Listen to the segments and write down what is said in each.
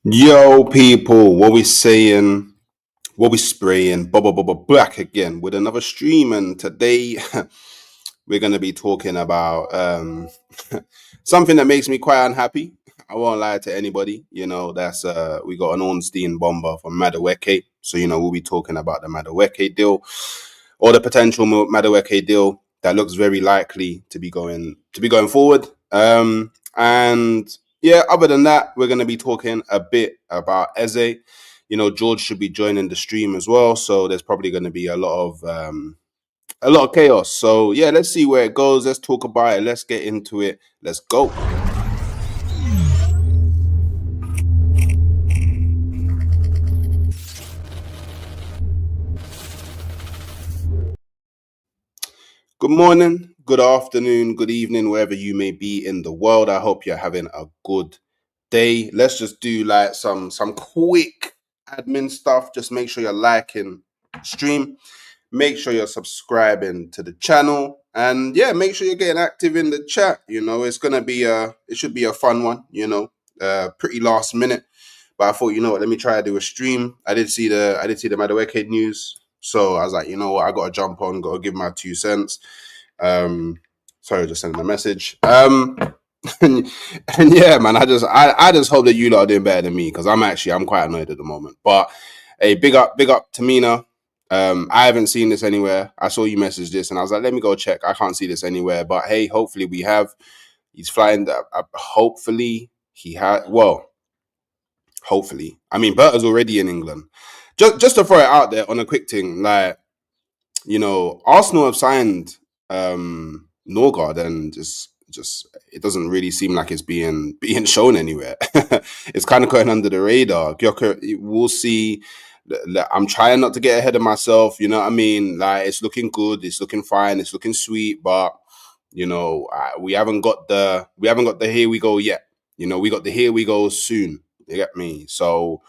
Yo, people, what we saying? What we spraying? Back again with another stream, and today we're gonna be talking about something that makes me quite unhappy. I won't lie to anybody. That's we got an Ornstein bomber from Madueke, so we'll be talking about the Madueke deal or the potential Madueke deal that looks very likely to be going forward. And yeah, other than that, we're going to be talking a bit about Eze. George should be joining the stream as well, so there's probably going to be a lot of chaos. So yeah, let's see where it goes. Let's talk about it. Let's get into it. Let's go. Good morning, good afternoon, good evening, wherever you may be in the world. I hope you're having a good day. Let's just do like some quick admin stuff. Just make sure you're liking stream. Make sure you're subscribing to the channel. And yeah, make sure you're getting active in the chat. It should be a fun one, pretty last minute. But I thought, what, let me try to do a stream. I did see the Madueke news. So I was like, you know what, I gotta jump on, gotta give my 2 cents. Um, sorry, just sending a message. And, and yeah, man, I just hope that you lot are doing better than me because I'm quite annoyed at the moment. But hey, big up to Mina. I haven't seen this anywhere. I saw you message this, and I was like, let me go check. I can't see this anywhere. But hey, hopefully we have. He's flying. Hopefully he had. Well, hopefully. I mean, Berta's already in England. Just to throw it out there on a quick thing, like Arsenal have signed Norgard, and just it doesn't really seem like it's being shown anywhere. It's kind of going under the radar. Gyoker, we'll see. I'm trying not to get ahead of myself. You know what I mean? Like it's looking good, it's looking fine, it's looking sweet, but we haven't got the here we go yet. We got the here we go soon. You get me? So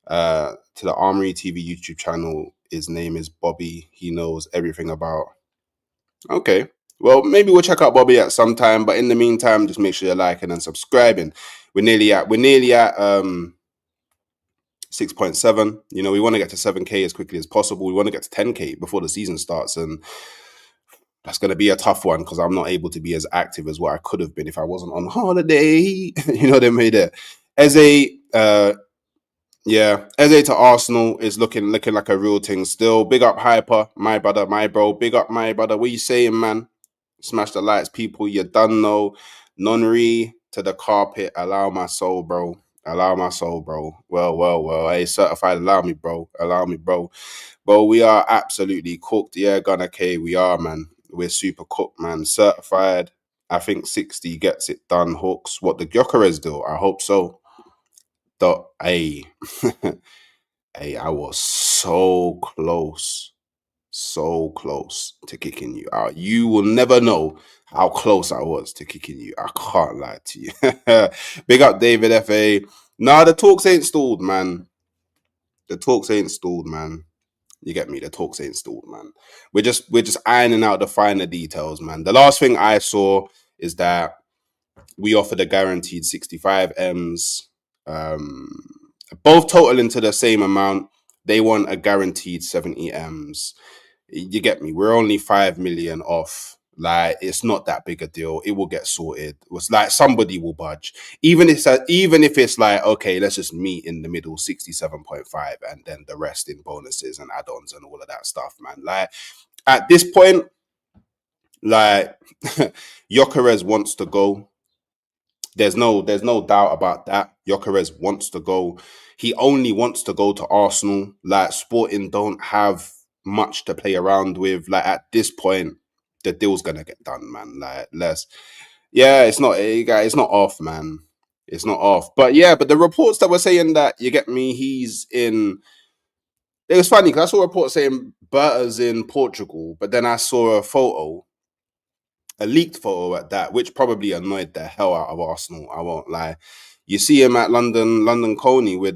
to the Armory TV YouTube channel. His name is Bobby. He knows everything about. Okay. Well, maybe we'll check out Bobby at some time, but in the meantime, just make sure you're liking and subscribing. We're nearly at 6.7. We want to get to 7K as quickly as possible. We want to get to 10K before the season starts, and that's going to be a tough one because I'm not able to be as active as what I could have been if I wasn't on holiday. They made it. As Eze to Arsenal is looking like a real thing still. Big up Hyper, my brother, my bro. Big up my brother. What you saying, man? Smash the lights, people. You done know. Nonry to the carpet. Allow my soul, bro. Allow my soul, bro. Well. Hey, certified. Allow me, bro. Allow me, bro. Bro, we are absolutely cooked. Yeah, Gunner K, we are, man. We're super cooked, man. Certified. I think 60 gets it done. Hooks. What the Gyökeres do? I hope so. Hey, hey, I was so close to kicking you out. You will never know how close I was to kicking you. I can't lie to you. Big up David FA. Nah, the talks ain't stalled, man. The talks ain't stalled, man. You get me? The talks ain't stalled, man. We're just ironing out the finer details, man. The last thing I saw is that we offered a guaranteed 65 M's. Um, both totaling to the same amount. They want a guaranteed 70 M's. You get me? We're only 5 million off. Like it's not that big a deal. It will get sorted. It was like somebody will budge. Even if it's like, okay, let's just meet in the middle, 67.5, and then the rest in bonuses and add-ons and all of that stuff, man. Like at this point, like Jokeres wants to go. There's no doubt about that. Jokeres wants to go. He only wants to go to Arsenal. Like Sporting don't have much to play around with. Like at this point, the deal's gonna get done, man. Like yeah, it's not off, man. It's not off. But yeah, but the reports that were saying that you get me, he's in. It was funny because I saw a report saying Berta's in Portugal, but then I saw a leaked photo at that, which probably annoyed the hell out of Arsenal. I won't lie. You see him at London Coney with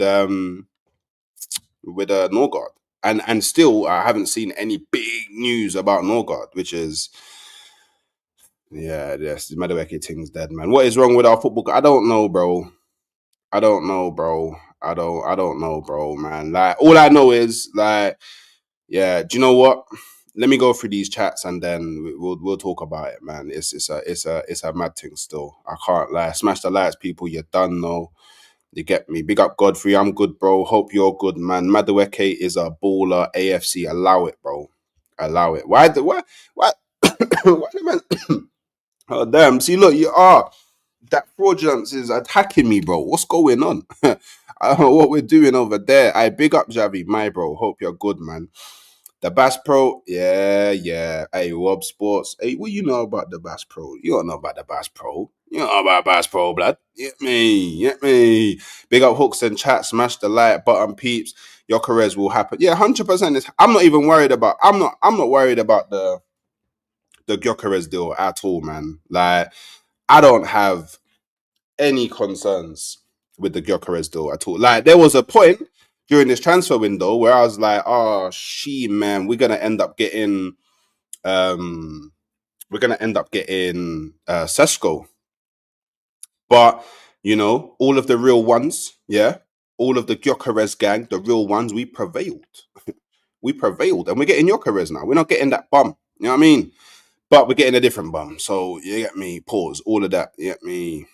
Norgard, and still I haven't seen any big news about Norgard, which is yes, the Madueke thing's dead, man. What is wrong with our football? I don't know, bro. I don't know, bro. I don't know, bro, man. Like all I know is like, yeah, do you know what? Let me go through these chats and then we'll talk about it, man. It's a mad thing still. I can't lie. Smash the lights, people. You're done, no. You get me. Big up Godfrey. I'm good, bro. Hope you're good, man. Madueke is a baller. AFC. Allow it, bro. Allow it. Why why the man oh damn. See, look, you are that fraudulence is attacking me, bro. What's going on? I don't know what we're doing over there. I big up Javi, my bro. Hope you're good, man. The Bass Pro, yeah, yeah. Hey, Rob Sports. Hey, what you know about the Bass Pro? You don't know about the Bass Pro. You don't know about Bass Pro, blood. Get me, get me. Big up hooks and chat. Smash the like button, peeps. Your careers will happen. Yeah, 100%. I'm not even worried about. I'm not worried about the Gyökeres deal at all, man. Like, I don't have any concerns with the Gyökeres deal at all. Like, there was a point during this transfer window where I was like, oh, man, um, we're gonna end up getting Sesko. But all of the real ones, yeah, all of the Gyökeres gang, the real ones, we prevailed. We prevailed, and we're getting Gyökeres now. We're not getting that bum. You know what I mean? But we're getting a different bum. So you get me. Pause. All of that. You get me.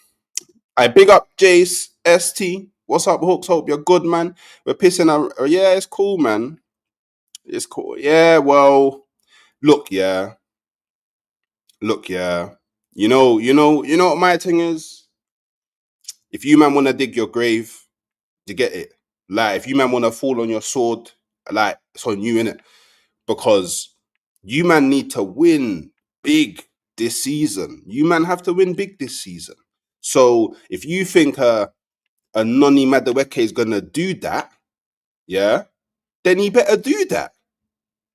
I big up Jace ST. What's up, Hooks? Hope you're good, man. We're pissing our. Yeah, it's cool, man. It's cool. Yeah, well, look, yeah, look, yeah. You know what my thing is. If you man want to dig your grave, you get it. Like, if you man want to fall on your sword, like it's on you, innit? Because you man need to win big this season. You man have to win big this season. So if you think a Noni Madueke is gonna do that, yeah, then he better do that.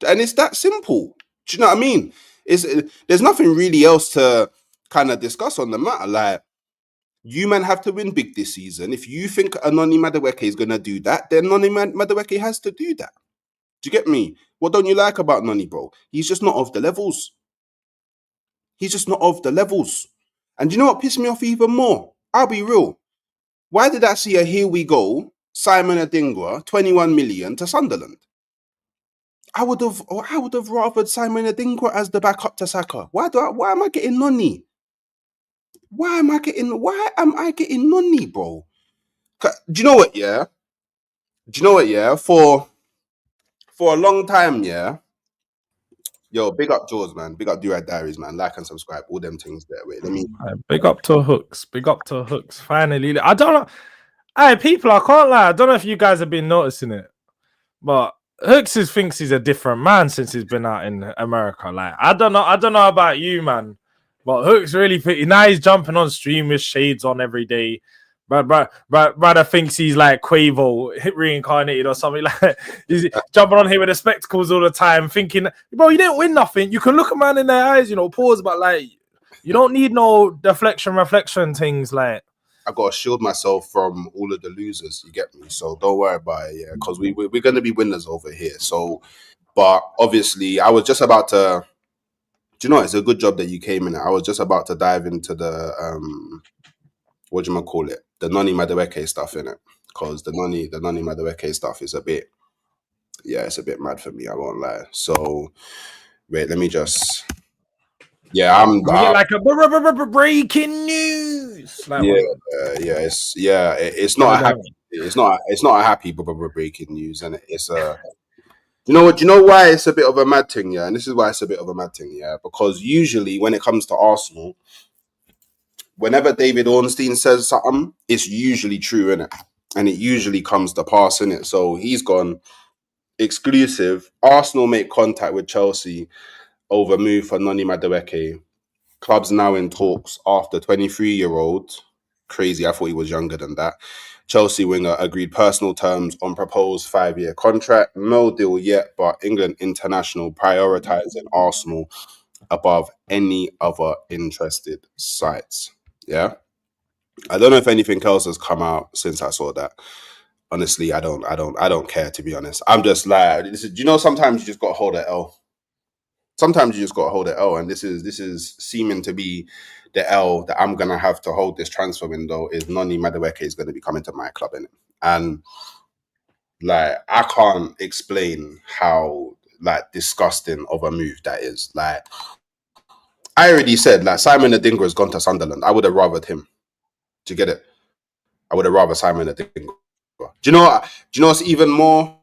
And it's that simple. Do you know what I mean? There's nothing really else to kind of discuss on the matter. Like, you man have to win big this season. If you think a Noni Madueke is gonna do that, then Noni Madueke has to do that. Do you get me? What don't you like about Noni, bro? He's just not of the levels. He's just not of the levels. And you know what pissed me off even more? I'll be real. Why did I see a here we go Simon Adingwa 21 million to Sunderland? I would have rathered Simon Adingwa as the backup to Saka. Why am I getting Noni? Why am I getting Noni, bro? Do you know what, yeah? Do you know what, yeah? For a long time, yeah. Yo, big up Jaws, man. Big up Do Rad Diaries, man. Like and subscribe. All them things there. Wait, let me. Big up to Hooks. Big up to Hooks. Finally, I don't know. Hey, people, I can't lie. I don't know if you guys have been noticing it, but Hooks thinks he's a different man since he's been out in America. Like, I don't know about you, man, but Hooks really now he's jumping on stream with shades on every day. But brother thinks he's like Quavo reincarnated or something. Like, he's jumping on here with the spectacles all the time, thinking, bro, you didn't win nothing. You can look a man in their eyes, pause, but like, you don't need no reflection things. Like, I gotta shield myself from all of the losers. You get me? So don't worry about it, yeah. Because we're gonna be winners over here. So, but obviously, I was just about to. Do you know? It's a good job that you came in. I was just about to dive into the what do you call it? The Noni Madueke stuff in it, because the Noni Madueke stuff is a bit, yeah, it's a bit mad for me. I won't lie. So wait, let me just. Yeah, we get like a breaking news. Like, it's not a happy. It's not a happy breaking news, and it's a. You know what? Do you know why it's a bit of a mad thing? Yeah, and this is why it's a bit of a mad thing. Yeah, because usually when it comes to Arsenal, whenever David Ornstein says something, it's usually true, innit? And it usually comes to pass, innit? So he's gone exclusive. Arsenal make contact with Chelsea over move for Noni Madueke. Clubs now in talks after 23-year-old. Crazy, I thought he was younger than that. Chelsea winger agreed personal terms on proposed 5-year contract. No deal yet, but England international prioritising Arsenal above any other interested sites. Yeah. I don't know if anything else has come out since I saw that. Honestly, I don't care, to be honest. I'm just like, do you know, sometimes you just got to hold an L. sometimes you just got to hold the L, and this is seeming to be the L that I'm gonna have to hold this transfer window. Is Noni Madueke is going to be coming to my club in it, and like I can't explain how like disgusting of a move that is. Like I already said, like Simon Adingra has gone to Sunderland. I would have rathered him. Do you get it? I would have rather Simon Adingra. Do you know what? Do you know what's even more?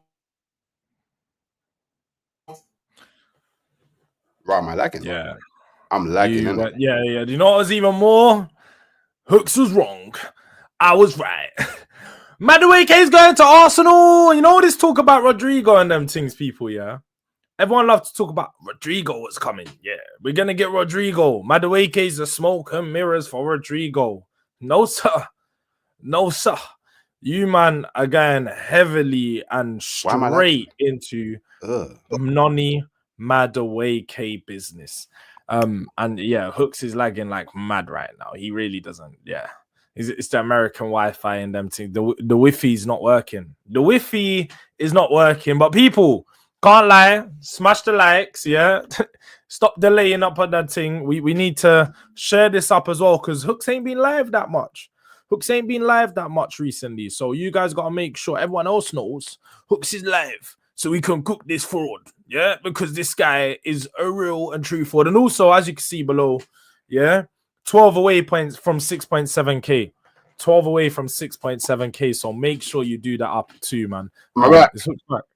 Right, am I lagging? Yeah, I'm lagging. Yeah. Do you know what was even more? Hooks was wrong. I was right. Madueke is going to Arsenal. You know this talk about Rodrigo and them things, people. Yeah. Everyone loves to talk about Rodrigo was coming. Yeah, we're gonna get Rodrigo. Madueke is the smoke and mirrors for Rodrigo. No, sir. No, sir. You, man, are going heavily and straight into Noni Madueke business. And yeah, Hooks is lagging like mad right now. He really doesn't. Yeah. It's the American Wi-Fi and them things. The Wi-Fi is not working. The Wi-Fi is not working. But people, can't lie, smash the likes, yeah. Stop delaying up on that thing. We need to share this up as well because Hooks ain't been live that much. Hooks ain't been live that much recently. So you guys got to make sure everyone else knows Hooks is live so we can cook this fraud, yeah? Because this guy is a real and true fraud. And also, as you can see below, yeah, 12 away points from 6.7k. 12 away from 6.7k. So make sure you do that up too, man. Am I back?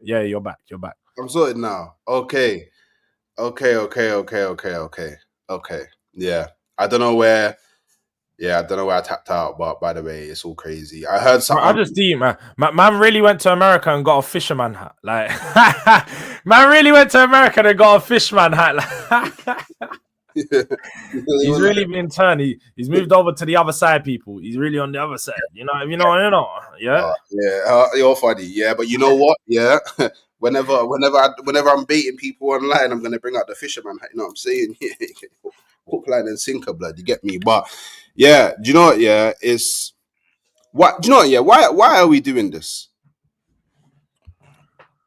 Yeah, you're back. You're back. I'm sorted now. Okay. Yeah. I don't know where I tapped out, but by the way, it's all crazy. I heard something. I just deep, man. Man really went to America and got a fisherman hat. Like, man really went to America and got a fisherman hat. He's really been turned. He's moved over to the other side, people. He's really on the other side. You know. Yeah. You're funny. Yeah, but you know what? Yeah. Whenever I'm baiting people online, I'm gonna bring out the fisherman hat. You know what I'm saying? Hook, line, and sinker, blood. You get me? But yeah, do you know what? Yeah, it's what. Do you know what? Yeah, why are we doing this?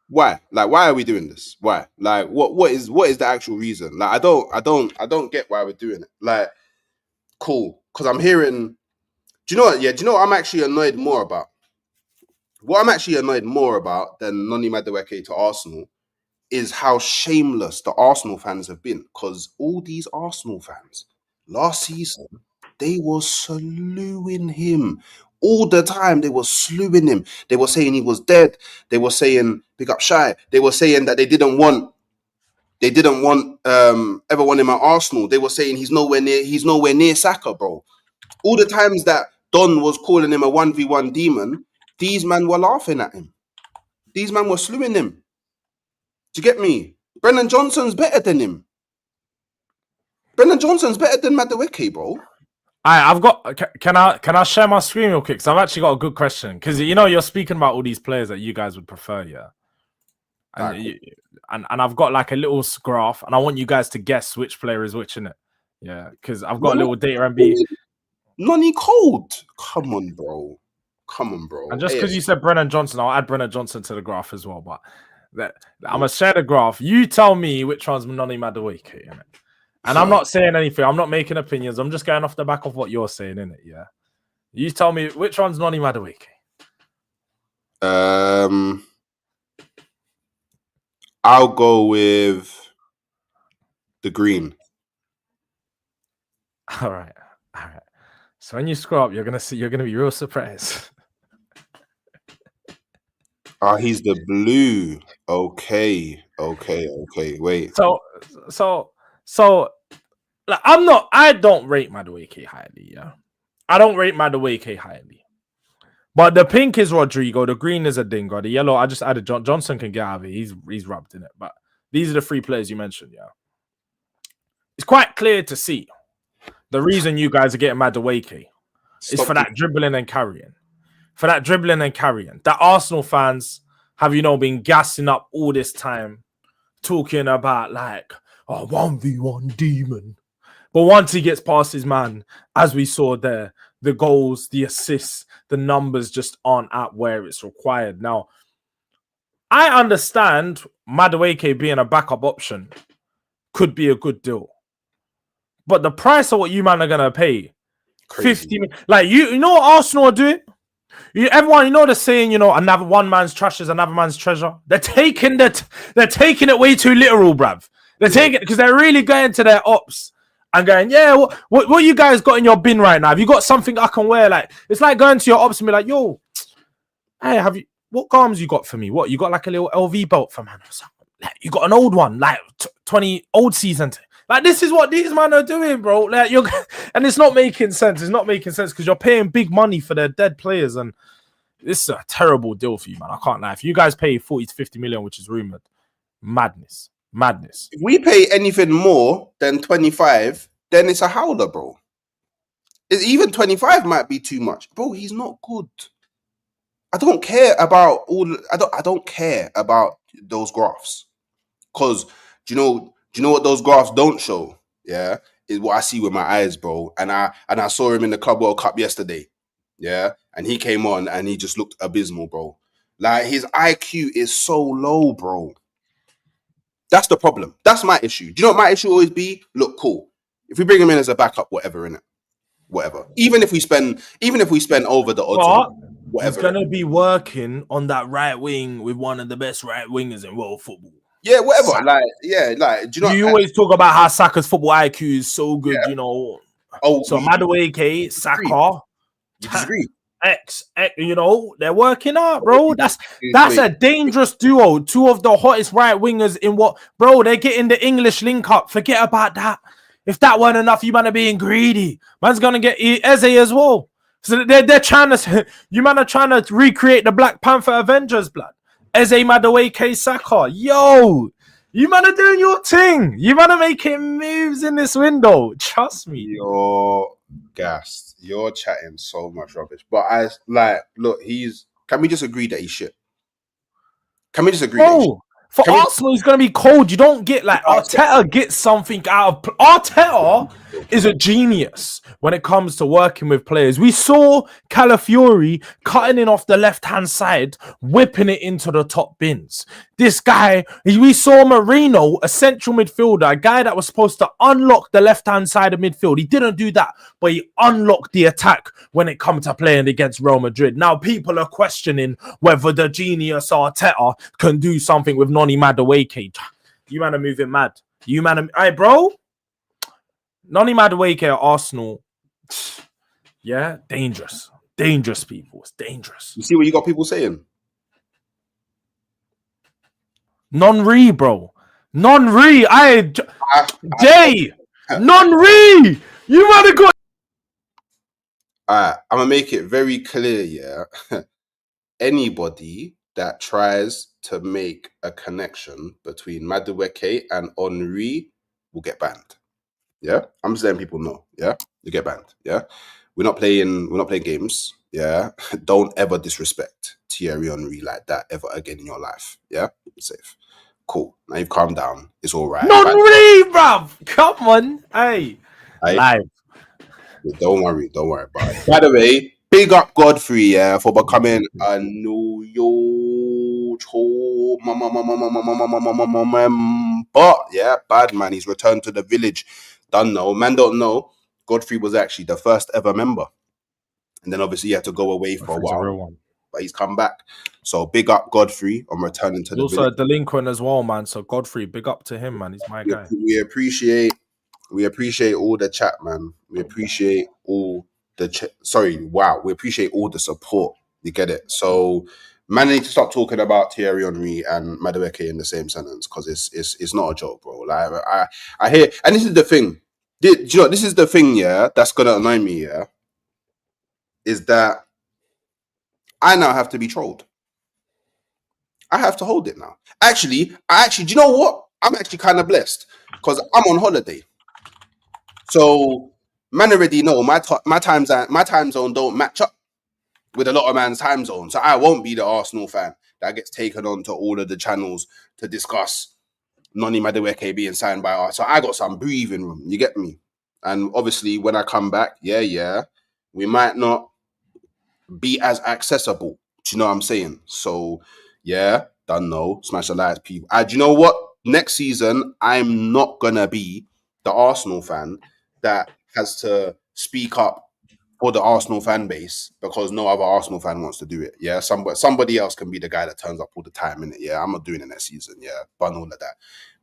Why? Like, why are we doing this? Why? Like, what is the actual reason? Like, I don't get why we're doing it. Like, cool, because I'm hearing. Do you know what? Yeah, do you know what I'm actually annoyed more about? What I'm actually annoyed more about than Noni Madueke to Arsenal is how shameless the Arsenal fans have been. Because all these Arsenal fans last season, they were slewing him. All the time, they were slewing him. They were saying he was dead. They were saying, pick up shy. They were saying that they didn't want ever want him at Arsenal. They were saying he's nowhere near Saka, bro. All the times that Don was calling him a 1v1 demon, these men were laughing at him. These men were slewing him. Do you get me? Brennan Johnson's better than him. Brennan Johnson's better than Madueke, bro. I've got. Can I share my screen real quick? Because I've actually got a good question. Because you're speaking about all these players that you guys would prefer, yeah. And I've got like a little graph, and I want you guys to guess which player is which in it. Yeah, because I've got a little data MB. Noni cold. Come on, bro. And just because you said Brennan Johnson, I'll add Brennan Johnson to the graph as well. But I'm gonna share the graph. You tell me which one's Noni Madueke in it. And I'm not saying anything. I'm not making opinions. I'm just going off the back of what you're saying, innit? Yeah. You tell me which one's Noni Madueke. I'll go with the green. All right. So when you scroll up, you're gonna be real surprised. He's the blue. Okay. Wait. So like, I don't rate Madueke highly, yeah. I don't rate Madueke highly. But the pink is Rodrigo, the green is Adingra, the yellow, I just added Johnson can get out of it. He's rubbed in it. But these are the three players you mentioned, yeah. It's quite clear to see the reason you guys are getting Madueke is for that dribbling and carrying. That Arsenal fans have, been gassing up all this time, talking about like, 1v1 demon. But once he gets past his man, as we saw there, the goals, the assists, the numbers just aren't at where it's required. Now, I understand Madueke being a backup option could be a good deal. But the price of what you man are gonna pay, Crazy. 50 million. Like you know what Arsenal are doing? Everyone, you know the saying, another one man's trash is another man's treasure. They're taking it way too literal, bruv. They're taking it because they're really going to their ops and going, yeah, what you guys got in your bin right now? Have you got something I can wear? Like, it's like going to your ops and be like, yo, hey, what garms you got for me? What, you got like a little LV belt for man or something? Like, you got an old one, like 20 old season. Like, this is what these men are doing, bro. Like, and it's not making sense. It's not making sense because you're paying big money for their dead players, and this is a terrible deal for you, man. I can't lie. If you guys pay 40 to 50 million, which is rumored, madness. If we pay anything more than 25, then it's a howler, bro. Even 25 might be too much, bro. He's not good. I don't care about I don't care about those graphs, because do you know what those graphs don't show? Yeah, is what I see with my eyes, bro. And I saw him in the Club World Cup yesterday. Yeah, and he came on and he just looked abysmal, bro. Like, his IQ is so low, bro. That's the problem. That's my issue. Do you know what my issue always be? Look, cool. If we bring him in as a backup, whatever, innit? Whatever. Even if we spend over the odds, whatever. He's gonna be working on that right wing with one of the best right wingers in world football. Yeah, whatever. Saka. Do you know? You always talk about how Saka's football IQ is so good, Yeah. Oh, so Madueke, Saka, you disagree? X, they're working out, bro. That's a dangerous duo. Two of the hottest right wingers in bro, they're getting the English link up. Forget about that. If that weren't enough, you man are being greedy. Man's gonna get Eze as well. So they're trying to, you man are trying to recreate the Black Panther Avengers, blood. Eze, Madueke, Saka. Yo, you man are doing your thing. You man are making moves in this window. Trust me. You're gassed. You're chatting so much rubbish. But look, can we just agree that he's shit? Can we just agree that he's shit? For Arsenal, he's going to be cold. You don't get Arteta gets something out of Arteta is a genius when it comes to working with players. We saw Calafiori cutting in off the left-hand side, whipping it into the top bins. This guy, we saw Marino, a central midfielder, a guy that was supposed to unlock the left-hand side of midfield. He didn't do that, but he unlocked the attack when it comes to playing against Real Madrid. Now, people are questioning whether the genius Arteta can do something with Noni Madueke. You man are moving mad. Hey, bro. Noni Madueke at Arsenal. Yeah, dangerous. Dangerous, people. It's dangerous. You see what you got people saying? Non-re, bro. Non-re. Jay. Non-re. You man have got. I'm going to make it very clear, yeah. Anybody that tries to make a connection between Madueke and Henry will get banned. Yeah, I'm just letting people know. Yeah, you get banned. Yeah, we're not playing games. Yeah, don't ever disrespect Thierry Henry like that ever again in your life. Yeah, you're safe. Cool. Now you've calmed down. It's all right. Non-re, bruv. Come on. Hey. Live. Don't worry about it. By the way, big up Godfrey, yeah, for becoming a New York but yeah, bad man. He's returned to the village. Don't know. Godfrey was actually the first ever member, and then obviously he had to go away for a while. But he's come back. So big up Godfrey on returning to the village. Also a delinquent as well, man. So Godfrey, big up to him, man. He's my guy. We appreciate all the chat, man. We appreciate all the we appreciate all the support. You get it? So, man, I need to stop talking about Thierry Henry and Madueke in the same sentence, because it's not a joke, bro. Like, I hear, and this is the thing. Do you know, this is the thing, yeah, that's gonna annoy me, yeah, is that I now have to be trolled. I have to hold it now. Actually, do you know what? I'm actually kind of blessed because I'm on holiday. So, man already know my time zone don't match up with a lot of man's time zone. So I won't be the Arsenal fan that gets taken on to all of the channels to discuss Noni Madueke being signed by us. So I got some breathing room. You get me? And obviously, when I come back, yeah, we might not be as accessible. Do you know what I'm saying? So, yeah, don't know. Smash the likes, people. Do you know what? next season, I'm not gonna be the Arsenal fan that has to speak up for the Arsenal fan base because no other Arsenal fan wants to do it. Yeah, somebody else can be the guy that turns up all the time in it. Yeah, I'm not doing it next season. Yeah, bun all of that.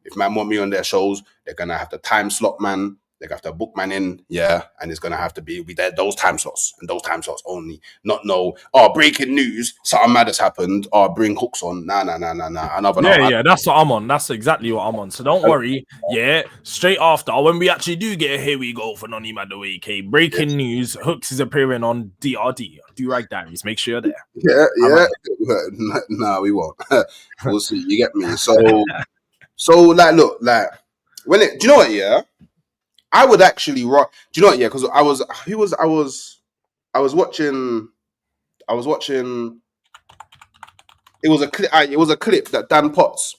If man want me on their shows, they're gonna have to time slot man. They have to book man in, yeah, and it's gonna have to be there those time slots and those time slots only. Not no, breaking news, something mad has happened. Bring hooks on. Nah. Another no. Yeah, that's what I'm on. That's exactly what I'm on. So don't worry. Yeah, straight after when we actually do get a here we go for Noni Madueke. Breaking news: Hooks is appearing on DRD. Do right, Diaries. Make sure you're there. Yeah. No, we won't. We'll see. You get me? So like, look, like when it. Do you know what? Yeah. I would actually rock. Do you know what? Yeah, because I was watching. It was a clip. It was a clip that Dan Potts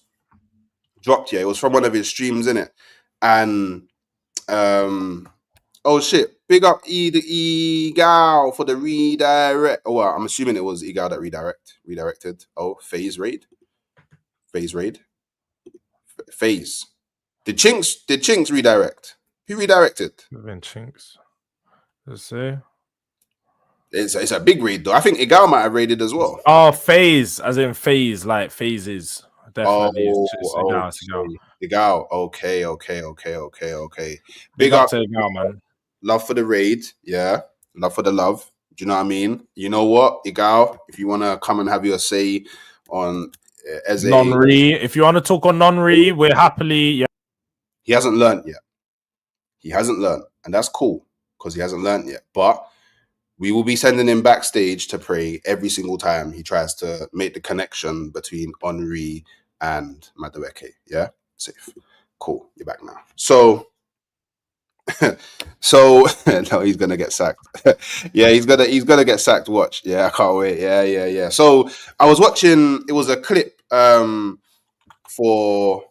dropped. Yeah, it was from one of his streams, in it, and oh shit! Big up Egal for the redirect. Oh, well, I'm assuming it was Egal that redirected. Oh, phase raid. Did Chinks redirect? Who redirected? Been Chinks. Let's see. It's a big raid though. I think Egal might have raided as well. Oh, phase, as in phase, like phases. Definitely. Egal. Okay. Big up to Egal, man. Love for the raid, yeah. Love for the love. Do you know what I mean? You know what, Egal? If you want to come and have your say on Eze, non-re. If you want to talk on non-re, we're happily. Yeah. He hasn't learned yet. And that's cool because he hasn't learned yet. But we will be sending him backstage to pray every single time he tries to make the connection between Henri and Madueke. Yeah, safe, cool. You're back now. So no, he's gonna get sacked. Yeah, he's gonna get sacked. Watch. Yeah, I can't wait. Yeah. So I was watching. It was a clip for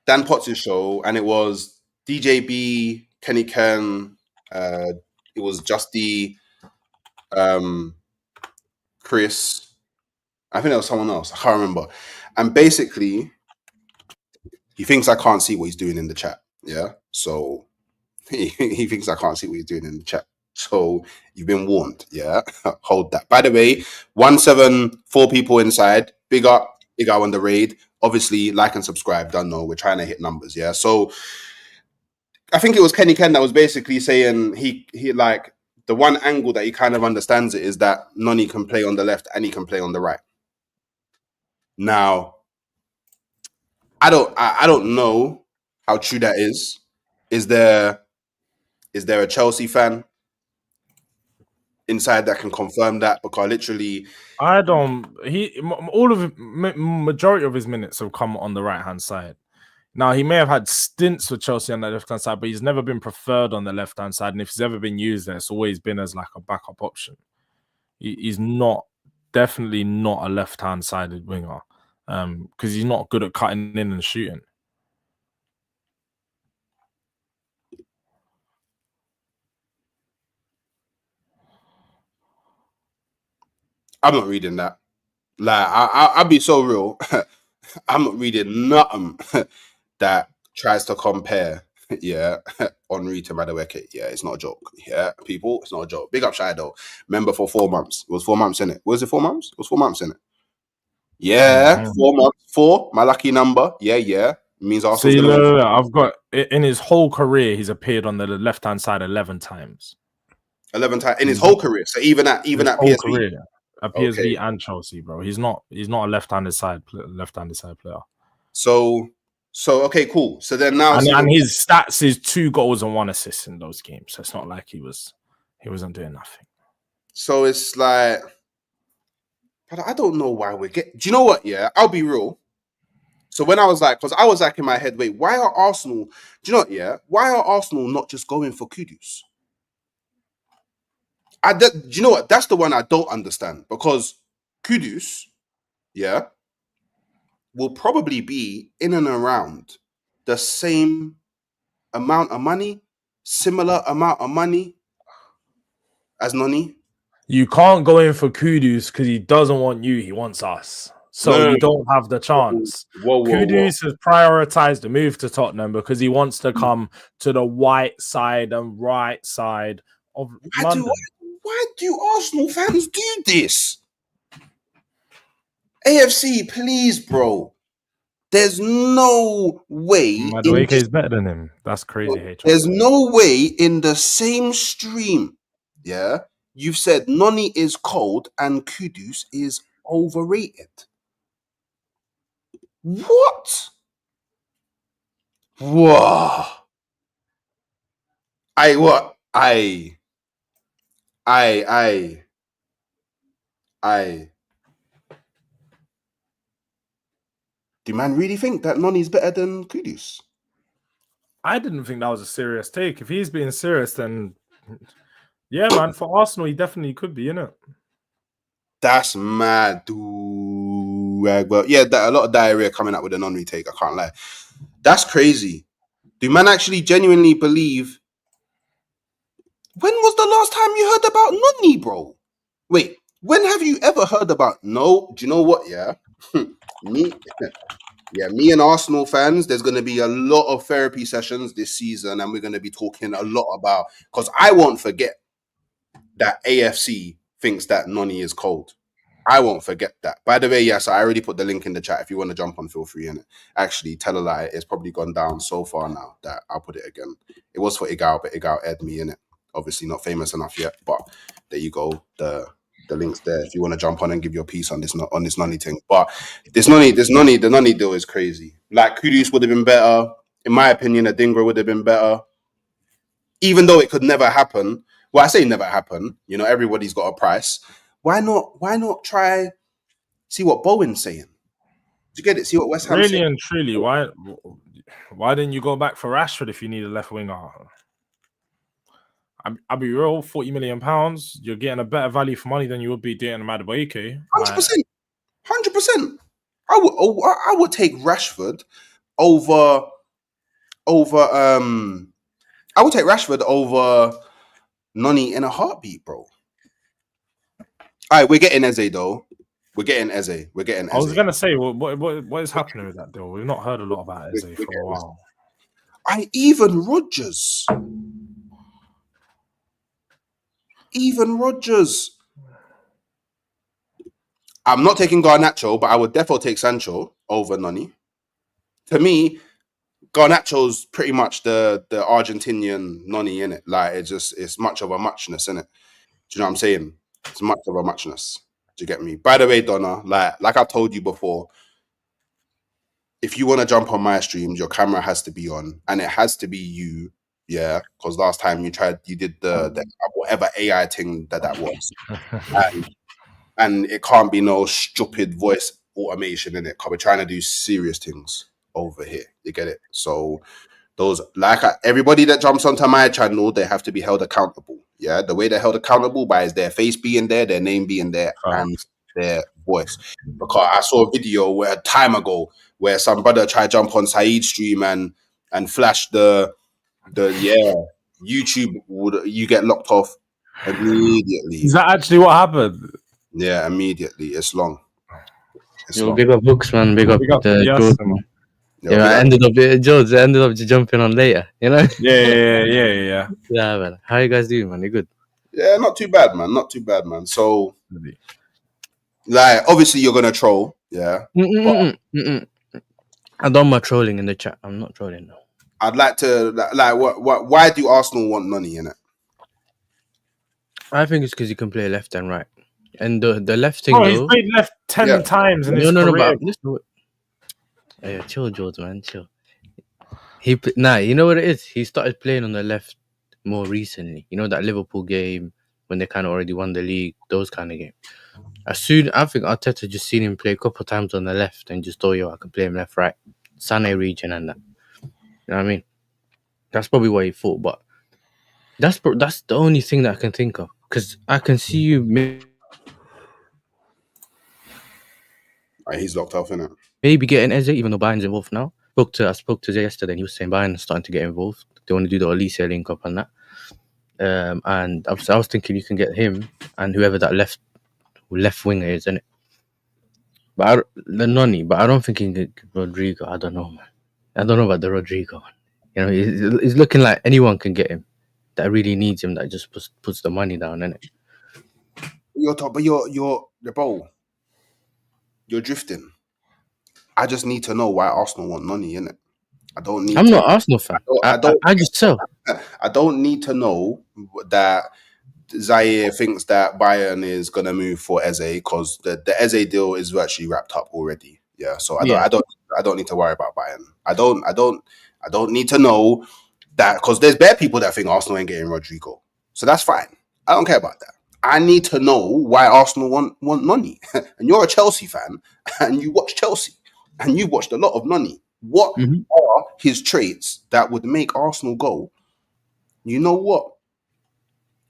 Dan Potts' show, and it was DJB, Kenny Ken. It was Justy, Chris. I think there was someone else. I can't remember. And basically, he thinks I can't see what he's doing in the chat. Yeah. So he thinks I can't see what he's doing in the chat. So you've been warned. Yeah. Hold that. By the way, 174 people inside. Big up. Big up on the raid. Obviously, like and subscribe. Don't know. We're trying to hit numbers. Yeah. So I think it was Kenny Ken that was basically saying he like the one angle that he kind of understands it is that Noni can play on the left and he can play on the right. Now, I don't know how true that is. Is there a Chelsea fan inside that can confirm that? Because literally, I don't. Majority of his minutes have come on the right hand side. Now he may have had stints with Chelsea on the left hand side, but he's never been preferred on the left hand side. And if he's ever been used there, it's always been as like a backup option. He's definitely not a left hand sided winger because he's not good at cutting in and shooting. I'm not reading that. Like I'll be so real. I'm not reading nothing that tries to compare. Yeah, Henri to Madueke. Yeah, it's not a joke. Yeah, people, it's not a joke. Big up Shy though. Member for 4 months. It was 4 months in it. Was it 4 months? It was 4 months in it. Yeah, 4 months. 4, my lucky number. Yeah. It means Arsenal's gonna I've got in his whole career, he's appeared on the left hand side 11 times. 11 times in his whole career. So even at PSV. Career, at PSV and Chelsea, bro. He's not a left-handed side player. So okay, cool. So then now, and his stats is 2 goals and 1 assist in those games. So it's not like he wasn't doing nothing. So it's like, but I don't know why we get. Do you know what? Yeah, I'll be real. So when I was like, because I was like in my head, wait, why are Arsenal? Do you know what? Yeah, why are Arsenal not just going for Kudus? Do you know what? That's the one I don't understand because Kudus, yeah, will probably be in and around the same amount of money, similar amount of money as Noni. You can't go in for Kudus because he doesn't want you. He wants us. so you don't have the chance. Whoa. Kudus has prioritized the move to Tottenham because he wants to come to the white side and right side of London. Why do Arsenal fans do this? AFC, please, bro. There's no way. Madueke is better than him. That's crazy. There's no way in the same stream, yeah, you've said Noni is cold and Kudus is overrated. What? Whoa. Do man really think that Noni's better than Kudus? I didn't think that was a serious take. If he's being serious, then yeah, man, for Arsenal, he definitely could be, innit? That's mad, dude. Well, yeah, a lot of diarrhea coming out with a Noni take. I can't lie. That's crazy. Do man actually genuinely believe? When was the last time you heard about Noni, bro? Wait, when have you ever heard about? No, do you know what? Yeah, me and Arsenal fans. There's going to be a lot of therapy sessions this season, and we're going to be talking a lot about, because I won't forget that AFC thinks that Noni is cold. I won't forget that. By the way, yes, I already put the link in the chat. If you want to jump on, feel free. And actually, tell a lie, it's probably gone down so far now that I'll put it again. It was for Igal, but Igal aired me in it. Obviously, not famous enough yet, but there you go. The link's there if you want to jump on and give your piece on this Noni thing. But the Noni deal is crazy. Like Kudus would have been better, in my opinion. Adingra would have been better, even though it could never happen. Well, I say never happen. You know, everybody's got a price. Why not try? See what Bowen's saying. Do you get it? See what West Ham really saying? and truly. Why didn't you go back for Rashford if you need a left winger? I'll be real. £40 million. You're getting a better value for money than you would be doing Madueke. 100%. I would take Rashford over. I would take Rashford over Noni in a heartbeat, bro. All right, we're getting Eze though. We're getting Eze. I was gonna say, what is happening with that deal? We've not heard a lot about Eze for a while. Even Rodgers. I'm not taking Garnacho, but I would definitely take Sancho over Noni. To me, Garnacho's pretty much the Argentinian Noni, innit? Like it's much of a muchness, innit? Do you know what I'm saying? It's much of a muchness. Do you get me? By the way, Donna, like I told you before, if you want to jump on my streams, your camera has to be on, and it has to be you, yeah. Because last time you did the whatever AI thing that was, and it can't be no stupid voice automation in it. Because we're trying to do serious things over here. You get it? So those everybody that jumps onto my channel, they have to be held accountable. Yeah, the way they're held accountable by is their face being there, their name being there, and their voice. Because I saw a video a time ago where some brother tried to jump on Saeed's stream and flash the YouTube you get locked off immediately. Is that actually what happened? Yeah, immediately. It's long. Big up books, man. Big up the George, man. Yeah, I ended up jumping on later, you know? Yeah. Yeah, man. How you guys doing, man? You good? Yeah, not too bad, man. So, like, obviously you're gonna troll, yeah. I done my trolling in the chat. I'm not trolling now. I'd like to why do Arsenal want Noni in it? I think it's because you can play left and right, and the left thing. He's played left 10 times in his career. No. Yeah, chill, George, man, chill. You know what it is? He started playing on the left more recently. You know that Liverpool game when they kind of already won the league, those kind of games. I think Arteta just seen him play a couple of times on the left and just thought, yo, I can play him left, right, Sané region and that. You know what I mean? That's probably what he thought, but that's the only thing that I can think of, because I can see you. He's locked off, innit? Maybe getting Eze, even though Bayern's involved now. I spoke to Jay yesterday, and he was saying Bayern's starting to get involved. They want to do the Olise link up and that. And I was thinking you can get him and whoever that left winger is, innit? But the Noni, but I don't think he can get Rodrigo. I don't know, man. I don't know about the Rodrigo one. You know, he's looking like anyone can get him. That really needs him. That just puts the money down, innit? Bro, you're drifting. I just need to know why Arsenal want Noni, innit? I don't need. I'm not Arsenal fan. I just sell. I don't need to know that Zaire thinks that Bayern is gonna move for Eze because the Eze deal is virtually wrapped up already. Yeah, so I don't need to worry about Bayern. I don't need to know that because there's bare people that think Arsenal ain't getting Rodrigo, so that's fine. I don't care about that. I need to know why Arsenal want Noni. And you're a Chelsea fan, and you watch Chelsea, and you watched a lot of Noni. What are his traits that would make Arsenal go, you know what?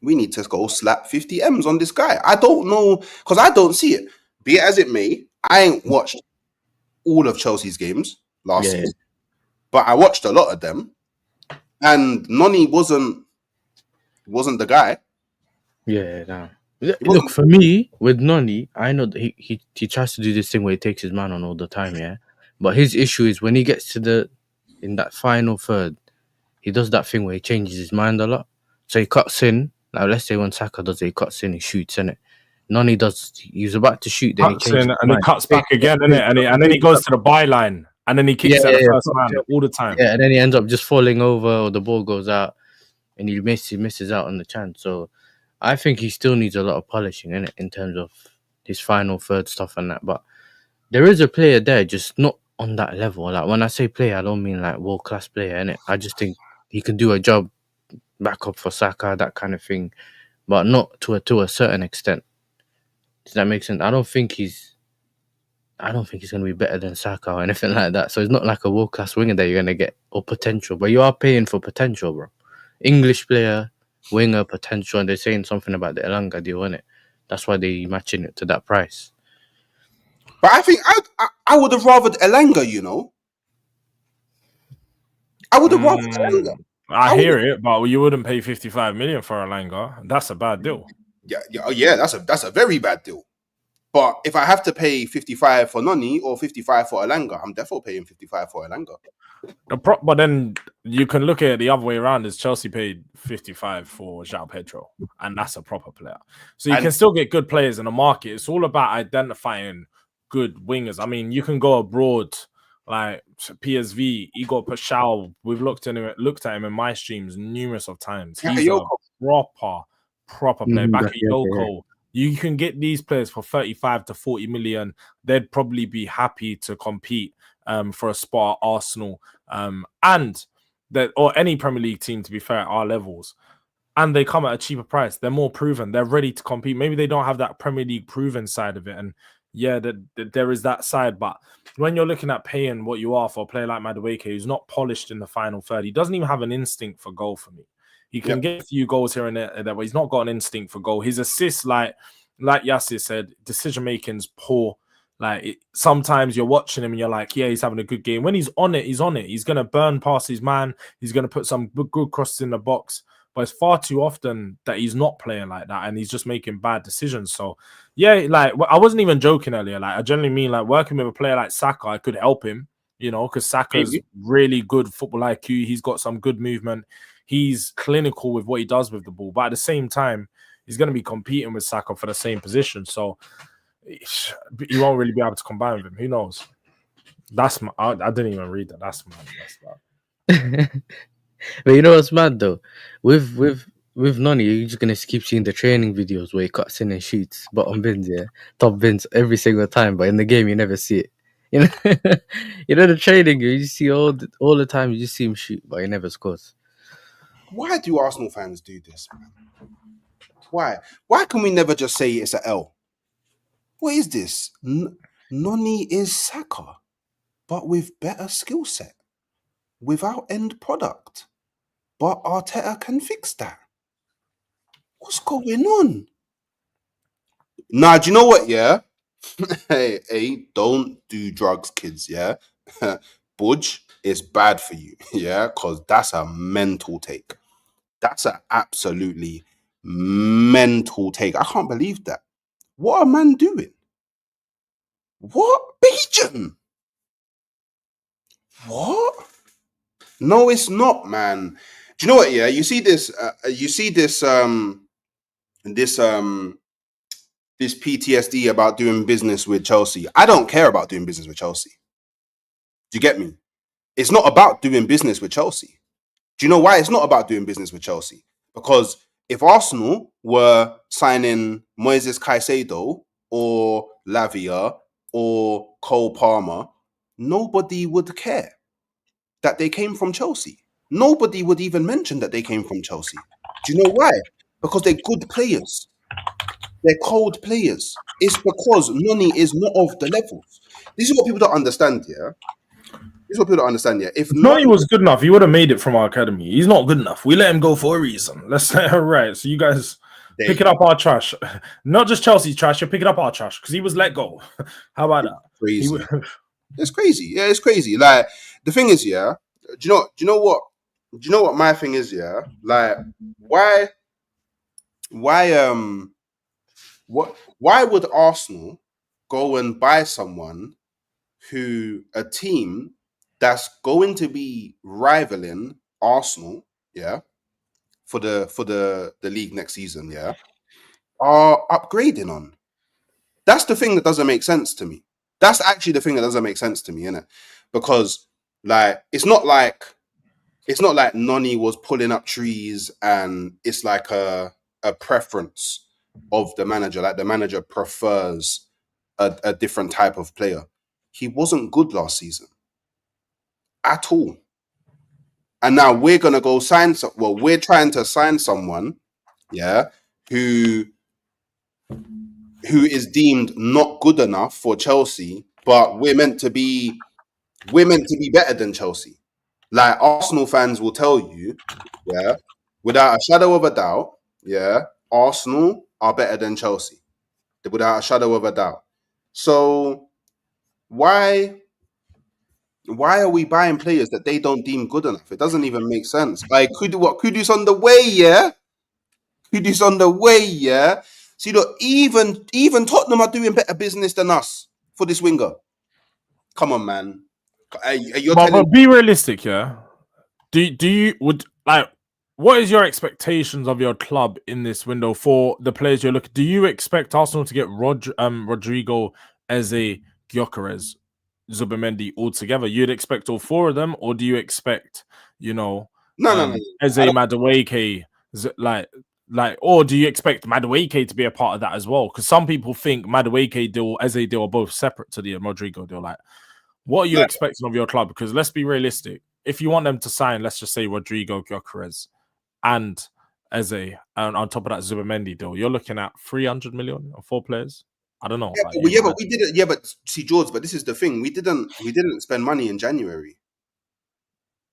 We need to go slap 50 M's on this guy. I don't know, because I don't see it. Be it as it may, I ain't watched all of Chelsea's games last season, but I watched a lot of them, and Noni wasn't the guy. Yeah, no. Look, for me, with Noni, I know that he tries to do this thing where he takes his man on all the time, yeah? But his issue is when he gets to in that final third, he does that thing where he changes his mind a lot. So he cuts in. Now, let's say when Saka does it, he cuts in, he shoots, innit? Noni does, he's about to shoot, then he changes and he cuts back again, innit? And then he goes to the byline, and then he kicks at the first man all the time. Yeah, and then he ends up just falling over, or the ball goes out, and he misses out on the chance. So I think he still needs a lot of polishing in terms of his final third stuff and that. But there is a player there, just not on that level. Like when I say player, I don't mean like world class player, innit? I just think he can do a job, back up for Saka, that kind of thing, but not to a certain extent. Does that make sense? I don't think he's going to be better than Saka or anything like that. So it's not like a world class winger that you're going to get, or potential. But you are paying for potential, bro. English player, winger, potential, and they're saying something about the Elanga deal, innit? That's why they're matching it to that price. But I think I would have rathered Elanga, you know. I would have rathered Elanga. I hear it, but you wouldn't pay 55 million for Elanga. That's a bad deal. Yeah, that's a very bad deal. But if I have to pay 55 for Noni or 55 for Elanga, I'm definitely paying 55 for Elanga. But then you can look at it the other way around. Is Chelsea paid 55 for João Pedro, and that's a proper player. So you can still get good players in the market. It's all about identifying good wingers. I mean, you can go abroad, like PSV, Igor Pashal. We've looked at him in my streams numerous of times. He's a proper player. Bakayoko. You can get these players for 35 to 40 million. They'd probably be happy to compete for a spot at Arsenal and that, or any Premier League team, to be fair, at our levels. And they come at a cheaper price. They're more proven. They're ready to compete. Maybe they don't have that Premier League proven side of it. And yeah, there is that side. But when you're looking at paying what you are for a player like Madueke, who's not polished in the final third, he doesn't even have an instinct for goal for me. He can get a few goals here and there, but he's not got an instinct for goal. His assists, like Yassir said, decision making's poor. Like sometimes you're watching him and you're like, yeah, he's having a good game. When he's on it, he's on it. He's gonna burn past his man. He's gonna put some good crosses in the box. But it's far too often that he's not playing like that, and he's just making bad decisions. So yeah, like I wasn't even joking earlier. Like I generally mean like working with a player like Saka, I could help him, you know, because Saka's really good football IQ. He's got some good movement. He's clinical with what he does with the ball, but at the same time, he's going to be competing with Saka for the same position. So you won't really be able to combine with him. Who knows? That's I didn't even read that. That's mad. But you know what's mad though? With Noni, you're just gonna keep seeing the training videos where he cuts in and shoots bottom bins, top bins every single time. But in the game, you never see it. You know, the training you see all the time. You just see him shoot, but he never scores. Why do Arsenal fans do this, man? Why can we never just say it's an L? What is this? Noni is Saka, but with better skill set, without end product. But Arteta can fix that. What's going on? Nah, do you know what? Yeah, hey, don't do drugs, kids. Yeah, Budge is bad for you. Yeah, because that's a mental take. That's an absolutely mental take. I can't believe that. What are man doing? What? Bajan? What? No, it's not, man. Do you know what? Yeah, you see this. This PTSD about doing business with Chelsea. I don't care about doing business with Chelsea. Do you get me? It's not about doing business with Chelsea. Do you know why it's not about doing business with Chelsea? Because if Arsenal were signing Moises Caicedo or Lavia or Cole Palmer, nobody would care that they came from Chelsea. Nobody would even mention that they came from Chelsea. Do you know why? Because they're good players. They're cold players. It's because Noni is not of the levels. This is what people don't understand, yeah? This is what people don't understand, yeah? If Noni Noni was good enough, he would have made it from our academy. He's not good enough. We let him go for a reason. Let's say, all right. So you guys picking up our trash. Not just Chelsea's trash, you're picking up our trash because he was let go. How about that? Crazy. It's crazy. Yeah, it's crazy. Like, the thing is, yeah, do you know what my thing is, yeah? Like, why would Arsenal go and buy someone a team that's going to be rivaling Arsenal, yeah, for the league next season, yeah, are upgrading on? That's the thing that doesn't make sense to me. That's actually the thing that doesn't make sense to me, innit? Because like it's not like Noni was pulling up trees and it's like a preference of the manager. Like the manager prefers a different type of player. He wasn't good last season at all. And now we're gonna go we're trying to sign someone, yeah, who is deemed not good enough for Chelsea, but we're meant to be better than Chelsea. Like Arsenal fans will tell you, yeah, without a shadow of a doubt, yeah, Arsenal are better than Chelsea, without a shadow of a doubt. So why are we buying players that they don't deem good enough? It doesn't even make sense. Like Kudu's on the way, yeah. Kudu's on the way, yeah. See, look, even Tottenham are doing better business than us for this winger. Come on, man. But be realistic, yeah. Do you what is your expectations of your club in this window for the players you're looking? Do you expect Arsenal to get Rodrigo, Eze, Gyökeres, Zubimendi all together? You'd expect all four of them, or do you expect no. Eze, Madueke, or do you expect Madueke to be a part of that as well? Because some people think Madueke deal, Eze deal are both separate to the Rodrigo deal. Like, what are you expecting of your club? Because let's be realistic. If you want them to sign, let's just say Rodrigo, Gyökeres, and Eze, and on top of that Zubimendi deal, you're looking at 300 million on 4 players. I don't know. But we didn't. Yeah, but see, George. But this is the thing: we didn't spend money in January.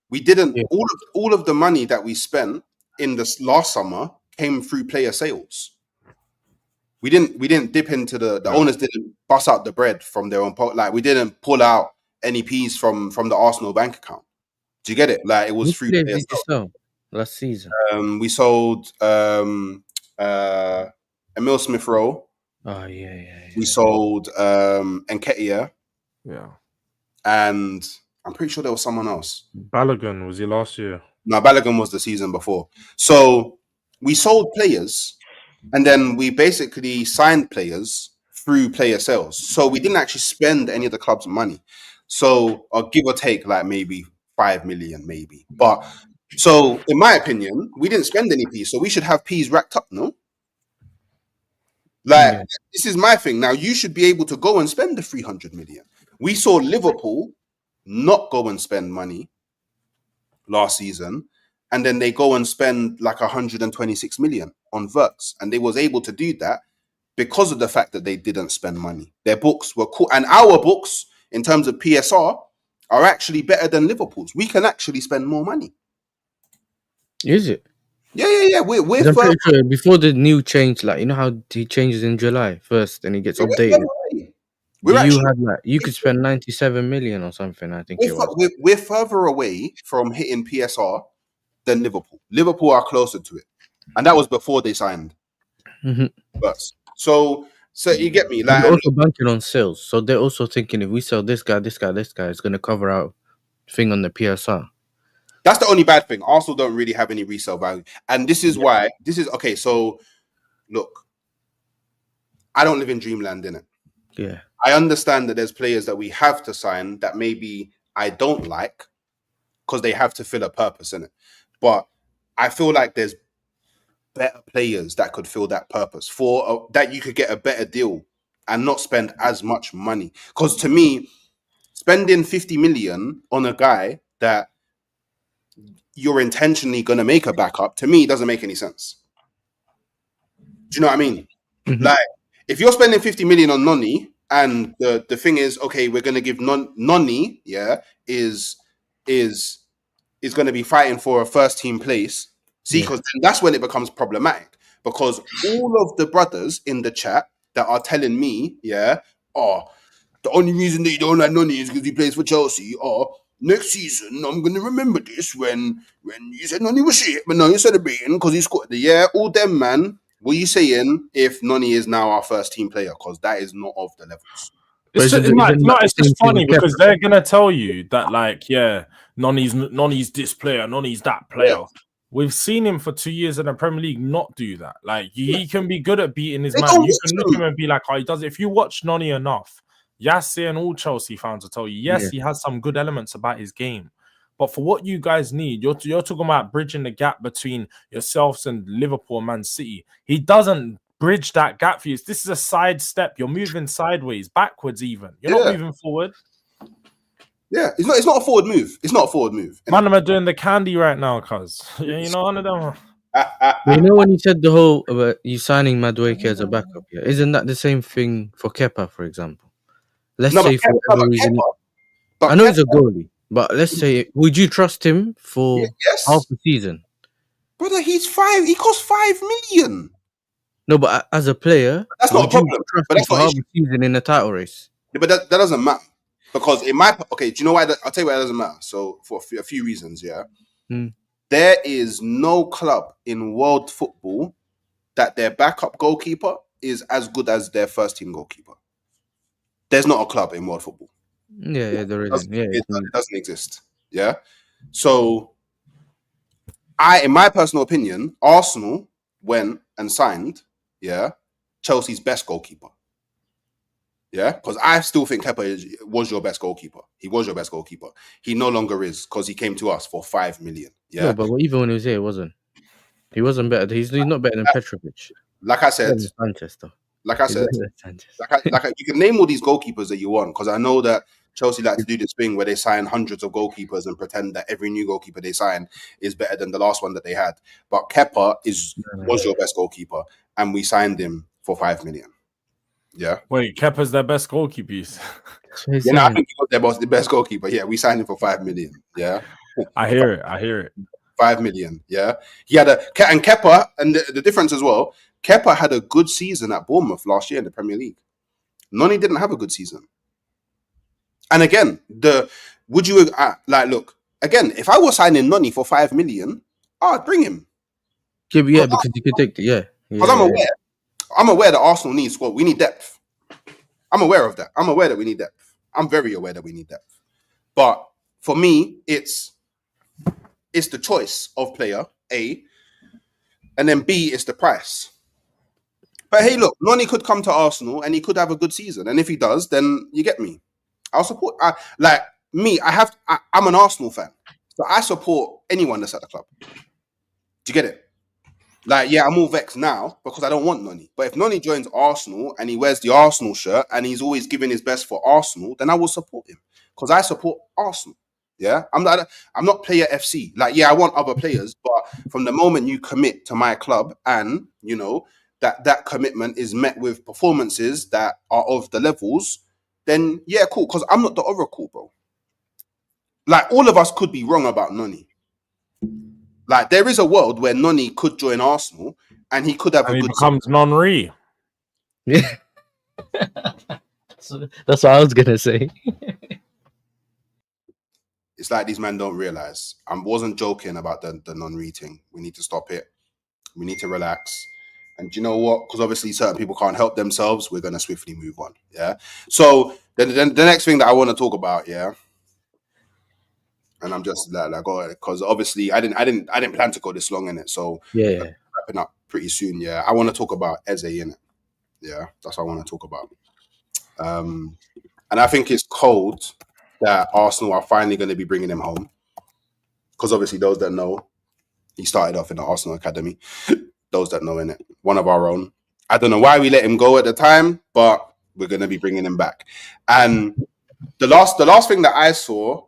We didn't. Yeah. All of the money that we spent in this last summer came through player sales. We didn't dip into the owners didn't bust out the bread from their own pocket. Like we didn't pull out any peas from the Arsenal bank account. Do you get it? Like it was through player sales. Last season. We sold Emil Smith Rowe. Oh yeah. We sold Nketiah. Yeah. And I'm pretty sure there was someone else. Balogun, was he last year? No, Balogun was the season before. So we sold players and then we basically signed players through player sales. So we didn't actually spend any of the club's money. So or give or take like maybe 5 million, maybe. But so in my opinion, we didn't spend any P's. So we should have P's racked up, no? Like this is my thing. Now you should be able to go and spend the 300 million. We saw Liverpool not go and spend money last season, and then they go and spend like 126 million on Wirtz, and they was able to do that because of the fact that they didn't spend money. Their books were cool, and our books in terms of PSR are actually better than Liverpool's. We can actually spend more money. Is it? Yeah. We're pretty sure before the new change, like you know how he changes in July 1st and he gets updated. You could spend 97 million or something. I think we're further away from hitting PSR than Liverpool. Liverpool are closer to it, and that was before they signed. Mm-hmm. So So you get me, And like, they're and also banking on sales, so they're also thinking if we sell this guy, it's going to cover out thing on the PSR. that's the only bad thing. Arsenal don't really have any resale value, and this is why. This is okay. So look, I don't live in dreamland, innit? Yeah, I understand that there's players that we have to sign that maybe I don't like because they have to fill a purpose in it. But I feel like there's better players that could fill that purpose for that you could get a better deal and not spend as much money. Because to me, spending 50 million on a guy that you're intentionally going to make a backup, to me, doesn't make any sense. Do you know what I mean? Mhm. Like, if you're spending 50 million on Noni, and the thing is, okay, we're going to give Noni, is going to be fighting for a first team place. See, because that's when it becomes problematic. Because all of the brothers in the chat that are telling me, oh, the only reason that you don't like Noni is because he plays for Chelsea. Or next season, I'm going to remember this when you said Noni was shit, but now you're celebrating because he scored. All them, man. What are you saying if Noni is now our first team player? Because that is not of the levels. But It's just, isn't that the it's same just thing funny with Kepa? because they're gonna tell you that, like, yeah, Noni's this player, Noni's that player. Yeah. We've seen him for 2 years in the Premier League not do that. Like, he can be good at beating his They man. don't You watch can look at him. him and be like, oh, he does. If you watch Noni enough, Yassi and all Chelsea fans will tell you, yes, he has some good elements about his game. But for what you guys need, you're talking about bridging the gap between yourselves and Liverpool and Man City. He doesn't bridge that gap for you. This is a side step. You're moving sideways, backwards even. You're not moving forward. Yeah, it's not a forward move. It's not a forward move. Man, I'm doing the candy right now, cuz. You know, one of them. You know when you said the whole about you signing Madueke as a backup, isn't that the same thing for Kepa, for example? Let's No, say for whatever reason, I know he's a goalie, but let's say, would you trust him for half yes, the season? brother, he's 5. He costs 5 million. No, but as a player, That's not a would you problem. trust But him that's for not half issue. the season in a title race? Yeah, but that doesn't matter because in my do you know why? I'll tell you why it doesn't matter. So for a few reasons, there is no club in world football that their backup goalkeeper is as good as their first team goalkeeper. There's not a club in world football. Yeah, there isn't. Yeah, It doesn't exist. Yeah. So in my personal opinion, Arsenal went and signed, Chelsea's best goalkeeper. Yeah, because I still think Kepa was your best goalkeeper. He was your best goalkeeper. He no longer is because he came to us for 5 million. Yeah. No, but even when he was here, he wasn't better. He's not better than Petrovic. Like I said, Sanchez, though. like I He's said, better than Sanchez. you can name all these goalkeepers that you want because I know that Chelsea like to do this thing where they sign hundreds of goalkeepers and pretend that every new goalkeeper they sign is better than the last one that they had. But Kepa was your best goalkeeper, and we signed him for 5 million. Yeah. Wait, Kepa's their best goalkeepers. I think he was the best goalkeeper. Yeah, we signed him for 5 million. Yeah. I hear it. 5 million. Yeah. He had and Kepa, and the difference as well, Kepa had a good season at Bournemouth last year in the Premier League. Noni didn't have a good season. And again, look, again, if I was signing Noni for 5 million, I'd bring him. Yeah, because you could take Because I'm aware that Arsenal needs squad. We need depth. I'm aware of that. I'm aware that we need depth. I'm very aware that we need depth. But for me, it's the choice of player, A, and then B is the price. But hey, look, Noni could come to Arsenal and he could have a good season. And if he does, then you get me. I'll support. I'm an Arsenal fan. So I support anyone that's at the club. Do you get it? Like, yeah, I'm all vexed now because I don't want Noni. But if Noni joins Arsenal and he wears the Arsenal shirt and he's always giving his best for Arsenal, then I will support him because I support Arsenal. Yeah, I'm not player FC. Like, yeah, I want other players, but from the moment you commit to my club and you know that commitment is met with performances that are of the levels, then yeah, cool. Because I'm not the oracle, bro. Like, all of us could be wrong about Noni. Like, there is a world where Noni could join Arsenal and he could have and he becomes non-re. Yeah. That's what I was gonna say. It's like these men don't realize. I wasn't joking about the non-reading. We need to stop it. We need to relax. And do you know what? Because obviously certain people can't help themselves, we're gonna swiftly move on. Yeah. So then the next thing that I want to talk about, yeah. And I'm just like go because obviously I didn't plan to go this long in it. So Yeah. wrapping up pretty soon. Yeah. I want to talk about Eze in it. Yeah, that's what I want to talk about. And I think it's cold that Arsenal are finally going to be bringing him home. Because obviously, those that know, he started off in the Arsenal Academy. Those that know in it, one of our own. I don't know why we let him go at the time, but we're going to be bringing him back. And the last thing that I saw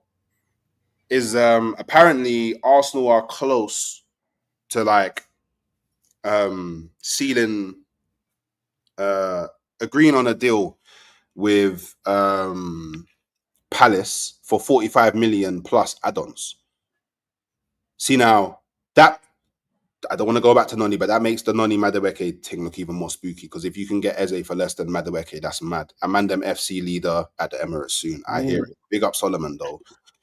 is apparently Arsenal are close to like sealing, agreeing on a deal with Palace for 45 million plus add-ons. See now that I don't want to go back to Noni, but that makes the Noni Madueke thing look even more spooky. Because if you can get Eze for less than Madueke, that's mad. Amandem FC leader at the Emirates soon. I hear it. Big up Solomon though.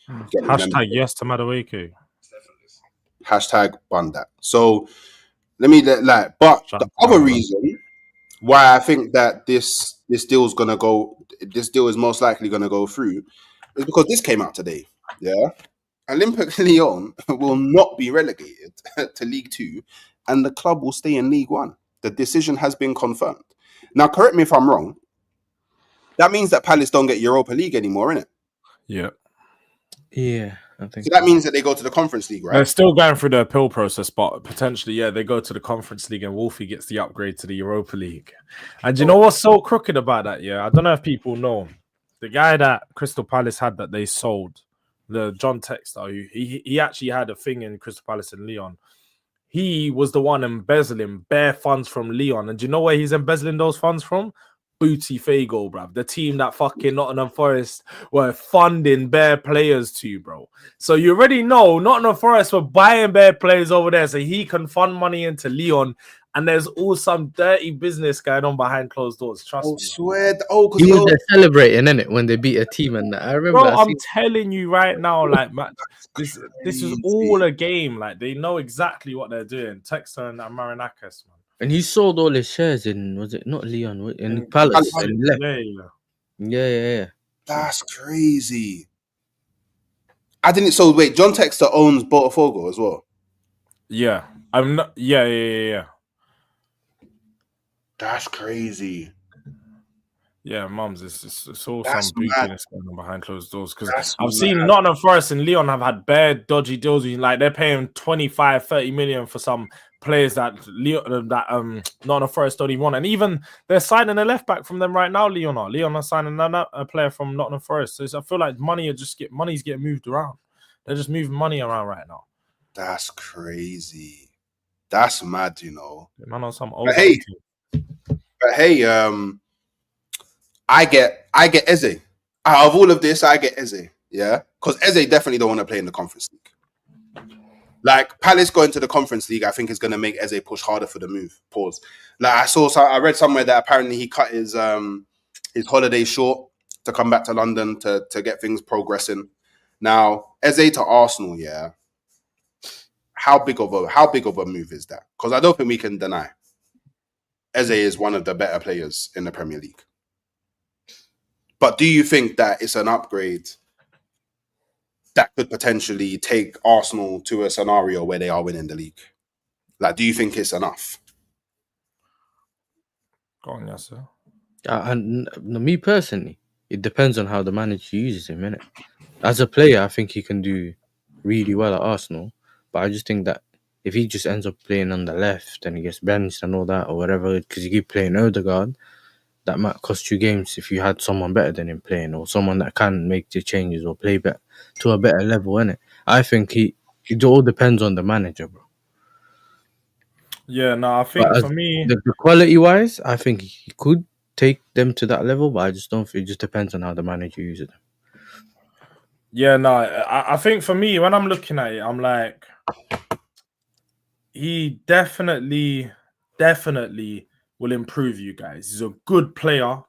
Hashtag yes to Madueke. Hashtag bun that. So let me like, but the other reason why I think that this deal is most likely gonna go through is because this came out today. Yeah. Olympique Lyon will not be relegated to League 2 and the club will stay in League 1. The decision has been confirmed. Now, correct me if I'm wrong. That means that Palace don't get Europa League anymore, innit? Yeah. Yeah, I think so. That means that they go to the Conference League, right? They're still going through the appeal process, but potentially, yeah, they go to the Conference League and Wolfie gets the upgrade to the Europa League. And you know what's so crooked about that? Yeah, I don't know if people know. The guy that Crystal Palace had that they sold, the John Textor, he actually had a thing in Crystal Palace and Lyon. He was the one embezzling bare funds from Lyon. And do you know where he's embezzling those funds from? Booty Fago, bruv. The team that fucking Nottingham Forest were funding bare players to, bro. So you already know Nottingham Forest were buying bare players over there so he can fund money into Lyon. And there's all some dirty business going on behind closed doors. Trust me. Swear. He was there celebrating, innit, when they beat a team, and I remember. Bro, I'm telling you right now, like, man, this is all a game. Like, they know exactly what they're doing. Texter and Marinakis, man. And he sold all his shares in, was it not Lyon? In Palace. And left. Yeah. That's crazy. I didn't. So wait, John Texter owns Botafogo as well. Yeah, I'm not. Yeah. That's crazy. Yeah, mums, it's all some bootiness going on behind closed doors. Because I've seen Nottingham Forest and Lyon have had bare dodgy deals. Like they're paying 25-30 million for some players that Nottingham Forest don't even want. And even they're signing a left back from them right now. Lyon are signing a player from Nottingham Forest. So I feel like money's getting moved around. They're just moving money around right now. That's crazy. That's mad, you know. Man on some old. But hey, I get Eze. Out of all of this, I get Eze. Yeah, because Eze definitely don't want to play in the Conference League. Like Palace going to the Conference League, I think is going to make Eze push harder for the move. Pause. Like I read somewhere that apparently he cut his holiday short to come back to London to get things progressing. Now Eze to Arsenal, yeah. How big of a move is that? Because I don't think we can deny Eze is one of the better players in the Premier League. But do you think that it's an upgrade that could potentially take Arsenal to a scenario where they are winning the league? Like, do you think it's enough? Go on, yes, sir. And me personally, it depends on how the manager uses him, innit? As a player, I think he can do really well at Arsenal. But I just think that if he just ends up playing on the left and he gets benched and all that or whatever, because you keep playing Odegaard, that might cost you games if you had someone better than him playing or someone that can make the changes or play better to a better level, innit? I think it all depends on the manager, bro. Yeah, no, I think for me, the quality-wise, I think he could take them to that level, but I just don't. It just depends on how the manager uses them. Yeah, no, I think for me, when I'm looking at it, I'm like, he definitely will improve you guys. He's a good player,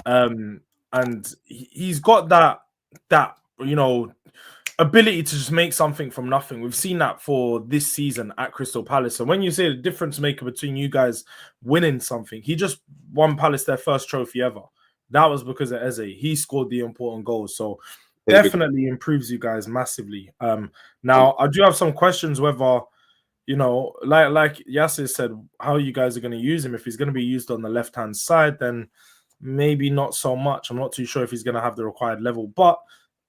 and he's got that ability to just make something from nothing. We've seen that for this season at Crystal Palace. And when you say the difference maker between you guys winning something, he just won Palace their first trophy ever. That was because of Eze. He scored the important goals. So definitely improves you guys massively. Now, I do have some questions whether, you know, like Yasser said, how you guys are going to use him. If he's going to be used on the left-hand side, then maybe not so much. I'm not too sure if he's going to have the required level. But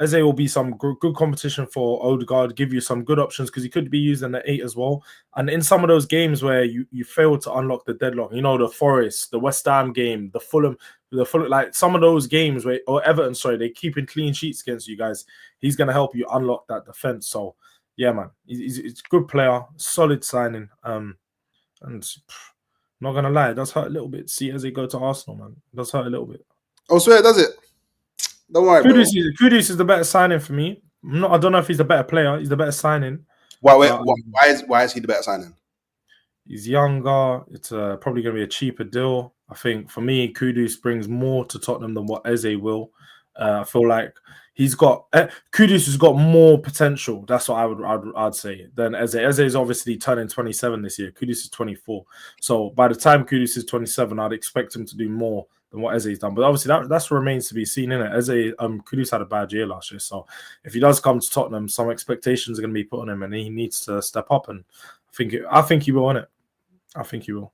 Eze will be some good competition for Odegaard, give you some good options because he could be used in the 8 as well. And in some of those games where you fail to unlock the deadlock, you know, the Forest, the West Ham game, the Fulham, like some of those games where, or Everton, sorry, they keeping clean sheets against you guys. He's going to help you unlock that defense. So, yeah, man, he's a good player, solid signing. And not going to lie, it does hurt a little bit. See Eze go to Arsenal, man. It does hurt a little bit. Oh, swear, does it? Don't worry, Kudus is the better signing for me. I don't know if he's the better player. He's the better signing. Why is he the better signing? He's younger. It's probably going to be a cheaper deal. I think for me, Kudus brings more to Tottenham than what Eze will. I feel like Kudus has got more potential. That's what I'd say than Eze. Eze is obviously turning 27 this year. Kudus is 24. So by the time Kudus is 27, I'd expect him to do more than what Eze's done. But obviously that remains to be seen, innit? Eze, Kudus had a bad year last year. So if he does come to Tottenham, some expectations are going to be put on him and he needs to step up. And I think he will, innit? I think he will.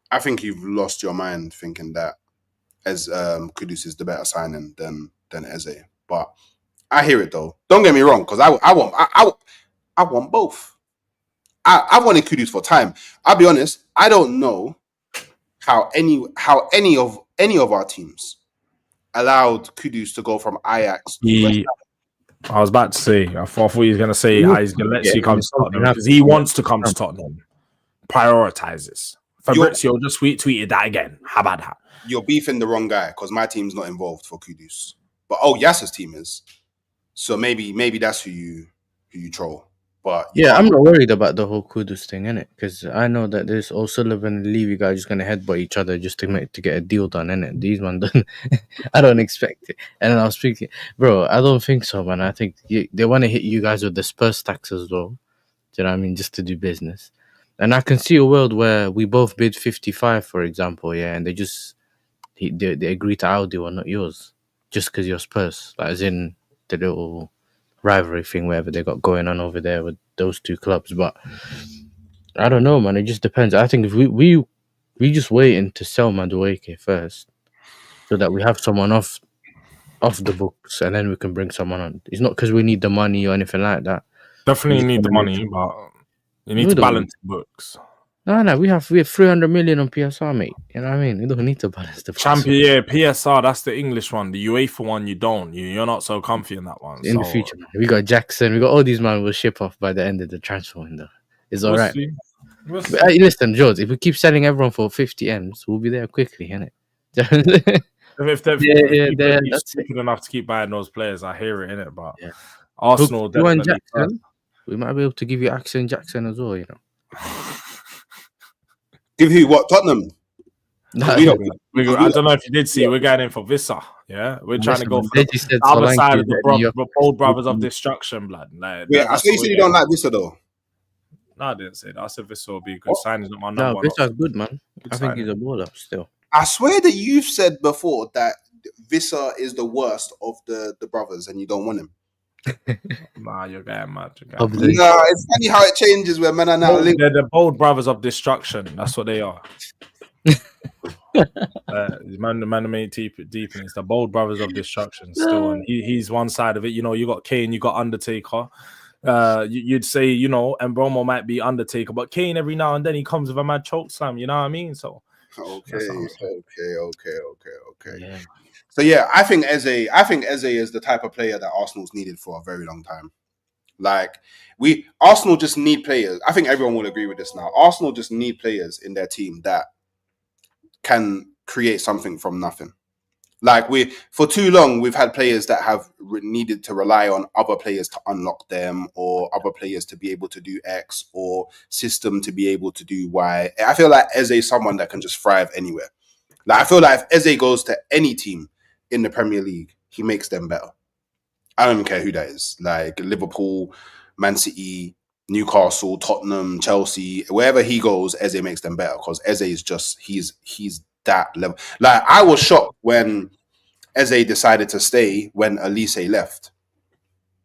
I think you've lost your mind thinking that as Kudus is the better signing than Eze. But I hear it though. Don't get me wrong, because I want both. I wanted Kudus for time. I'll be honest, I don't know how any of our teams allowed Kudus to go from Ajax to West Ham. I was about to say, I thought he was going to say how he's going to let you come to Tottenham because he wants to come to Tottenham. Prioritizes. Fabrizio just tweeted that again. How about that? You're beefing the wrong guy because my team's not involved for Kudus. But Yasser's team is. So maybe that's who you troll. But yeah, I'm not worried about the whole Kudus thing, innit? Because I know that there's O'Sullivan and Levy guys just gonna headbutt each other just to get a deal done, innit? These man don't. I don't expect it. And then I was speaking, bro. I don't think so, man. I think they want to hit you guys with the Spurs tax as well. Do you know what I mean? Just to do business. And I can see a world where we both bid 55, for example, yeah, and they agree to our deal and not yours, just because you're Spurs, like as in the little rivalry thing, whatever they got going on over there with those two clubs. But I don't know, man. It just depends. I think if we just waiting to sell Madueke first, so that we have someone off the books, and then we can bring someone on. It's not because we need the money or anything like that. Definitely need the money, but you need to balance the books. No, we have 300 million on PSR, mate. You know what I mean? We don't need to balance the Champion, yeah, PSR, that's the English one. The UEFA one, you don't. You're not so comfy in that one. In the future, man. We got Jackson. We got all these man will ship off by the end of the transfer window. It's all right. Listen, George, if we keep selling everyone for 50 M's, we'll be there quickly, innit? If they're stupid enough to keep buying those players, I hear it, innit? But yeah. Arsenal, definitely. Jackson, we might be able to give you Axel Jackson as well, you know. Give who? What? Tottenham? I don't know if you did see, we're going in for Vissa. Yeah, we're trying to go for the other side of the Bold Brothers of Destruction, blood. Like, yeah, I say you said you don't like Vissa though. No, I didn't say that. I said Vissa will be a good sign. He's not my number one. No, Vissa's good, man. I think he's a baller still. I swear that you've said before that Vissa is the worst of the brothers, and you don't want him. Nah, you're getting mad. No, it's funny how it changes when men are now linked. They're the Bold Brothers of Destruction. That's what they are. Man made deep in. It's the Bold Brothers of Destruction still, and he's one side of it. You know, you got Kane, you got Undertaker. You'd say, you know, Mbromo might be Undertaker, but Kane every now and then he comes with a mad choke slam. You know what I mean? So okay. Yeah. So yeah, I think Eze is the type of player that Arsenal's needed for a very long time. Like Arsenal just need players. I think everyone will agree with this now. Arsenal just need players in their team that can create something from nothing. Like for too long, we've had players that have needed to rely on other players to unlock them, or other players to be able to do X, or system to be able to do Y. I feel like Eze is someone that can just thrive anywhere. Like I feel like if Eze goes to any team in the Premier League, he makes them better. I don't even care who that is. Like Liverpool, Man City, Newcastle, Tottenham, Chelsea, wherever he goes, Eze makes them better because Eze is just he's that level. Like I was shocked when Eze decided to stay when Elise left.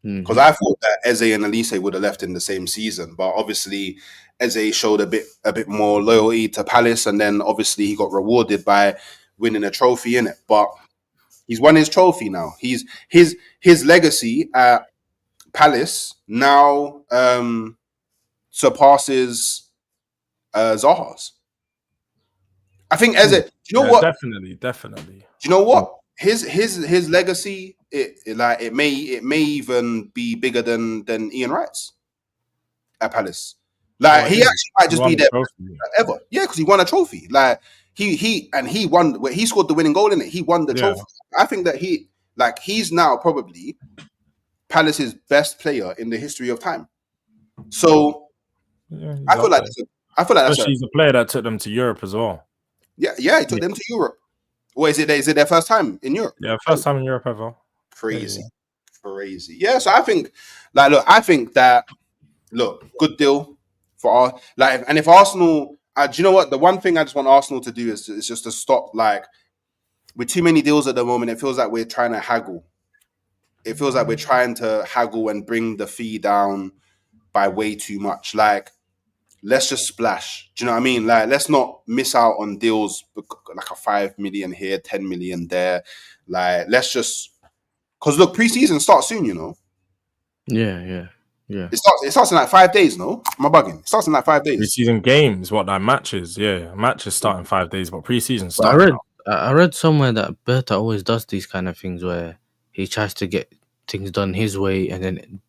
Because I thought that Eze and Elise would have left in the same season, but obviously Eze showed a bit more loyalty to Palace, and then obviously he got rewarded by winning a trophy in it. But he's won his trophy now. His legacy at Palace now surpasses Zaha's. I think Eze. Do you know what? Definitely. Do you know what? His legacy it may even be bigger than Ian Wright's at Palace. Like he actually might just be there forever. Yeah, because he won a trophy. Like he won. He scored the winning goal in it. He won the trophy. I think that he's now probably Palace's best player in the history of time. So I feel like he's a player that took them to Europe as well. Yeah, he took them to Europe. Or is it their first time in Europe? Yeah, first time in Europe ever. Crazy. Yeah, so I think, good deal for our and if Arsenal, do you know what? The one thing I just want Arsenal to do is just to stop with too many deals at the moment. It feels like we're trying to haggle. It feels like we're trying to haggle and bring the fee down by way too much. Let's just splash. Do you know what I mean? Let's not miss out on deals like a 5 million here, 10 million there. Let's just, because look, preseason starts soon, you know. Yeah. It starts in like 5 days, no? Am I bugging? It starts in like 5 days. Preseason games, matches? Yeah, matches start in 5 days, but preseason starts. I read somewhere that Berta always does these kind of things where he tries to get things done his way, and then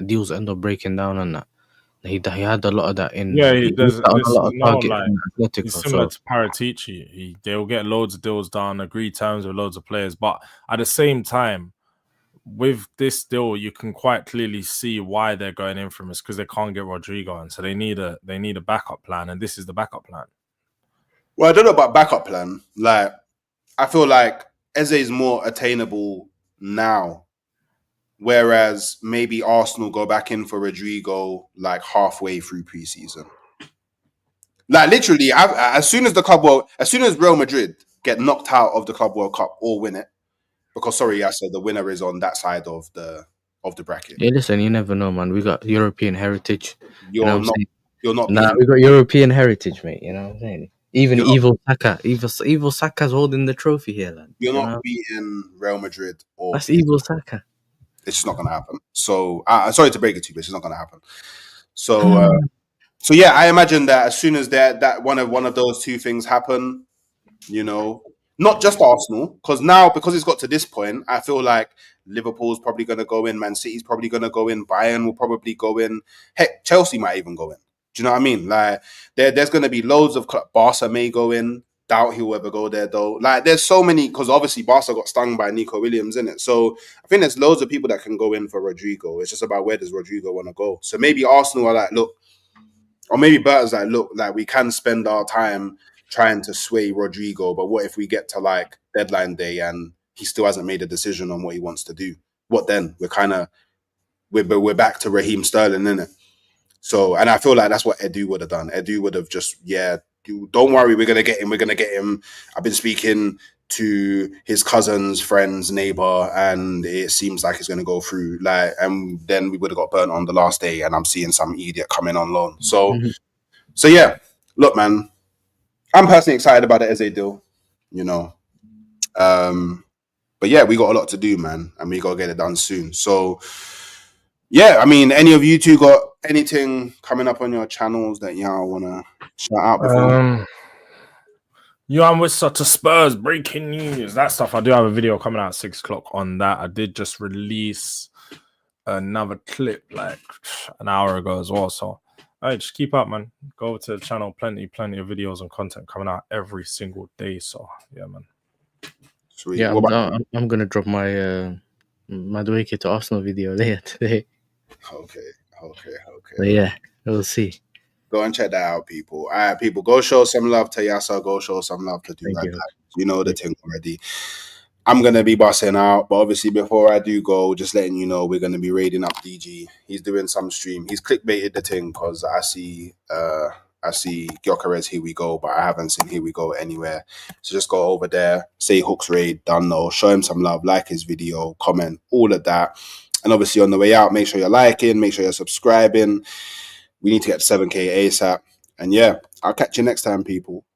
deals end up breaking down on that. He had a lot of that in. Yeah, he's similar to Paratici. They'll get loads of deals done, agree terms with loads of players, but at the same time, with this deal, you can quite clearly see why they're going in from this, because they can't get Rodrigo, and so they need a backup plan, and this is the backup plan. Well, I don't know about backup plan. I feel like Eze is more attainable now. Whereas maybe Arsenal go back in for Rodrigo halfway through preseason. Literally, as soon as Real Madrid get knocked out of the Club World Cup or win it, because I said the winner is on that side of the bracket. Yeah, listen, you never know, man. We got European heritage. You're not. We got European heritage, mate. You know what I'm saying? Even evil Saka's holding the trophy here, lad. You're not beating Real Madrid or that's evil Saka. It's just not going to happen. So, sorry to break it to you, but it's just not going to happen. So, yeah, I imagine that as soon as that one of those two things happen, you know, not just Arsenal, because it's got to this point, I feel like Liverpool's probably going to go in, Man City's probably going to go in, Bayern will probably go in, heck, Chelsea might even go in. Do you know what I mean? There's going to be loads of Barca may go in. Doubt he'll ever go there though. There's so many, because obviously Barca got stung by Nico Williams in it. So I think there's loads of people that can go in for Rodrigo. It's just about where does Rodrigo want to go. So maybe Arsenal are look, or maybe Berta's look, we can spend our time trying to sway Rodrigo, but what if we get to deadline day and he still hasn't made a decision on what he wants to do? What then? We're back to Raheem Sterling, innit? So, and I feel like that's what Edu would have done. Edu would have just, don't worry, we're going to get him. I've been speaking to his cousin's friend's neighbor, and it seems like it's going to go through. And then we would have got burnt on the last day, and I'm seeing some idiot coming on loan. So, so yeah, look, man, I'm personally excited about the Eze deal, you know. But yeah, we got a lot to do, man, and we got to get it done soon. So, yeah, I mean, any of you two got anything coming up on your channels that y'all want to shout out before? I'm with such a Spurs, breaking news, that stuff. I do have a video coming out at 6 o'clock on that. I did just release another clip an hour ago as well. So, just keep up, man. Go over to the channel. Plenty of videos and content coming out every single day. So, yeah, man. Sweet. Yeah, I'm going to drop my Madueke to Arsenal video later today. Okay. But yeah, we'll see. Go and check that out, people. All right, people, go show some love to Yasa. Go show some love to Do Right. You know the thing already. I'm going to be bussing out, but obviously before I do go, just letting you know, we're going to be raiding up DG. He's doing some stream. He's clickbaited the thing because I see Gyökeres Here We Go, but I haven't seen Here We Go anywhere. So just go over there, say Hooks Raid, done know, show him some love, like his video, comment, all of that. And obviously on the way out, make sure you're liking, make sure you're subscribing. We need to get to 7K ASAP. And yeah, I'll catch you next time, people.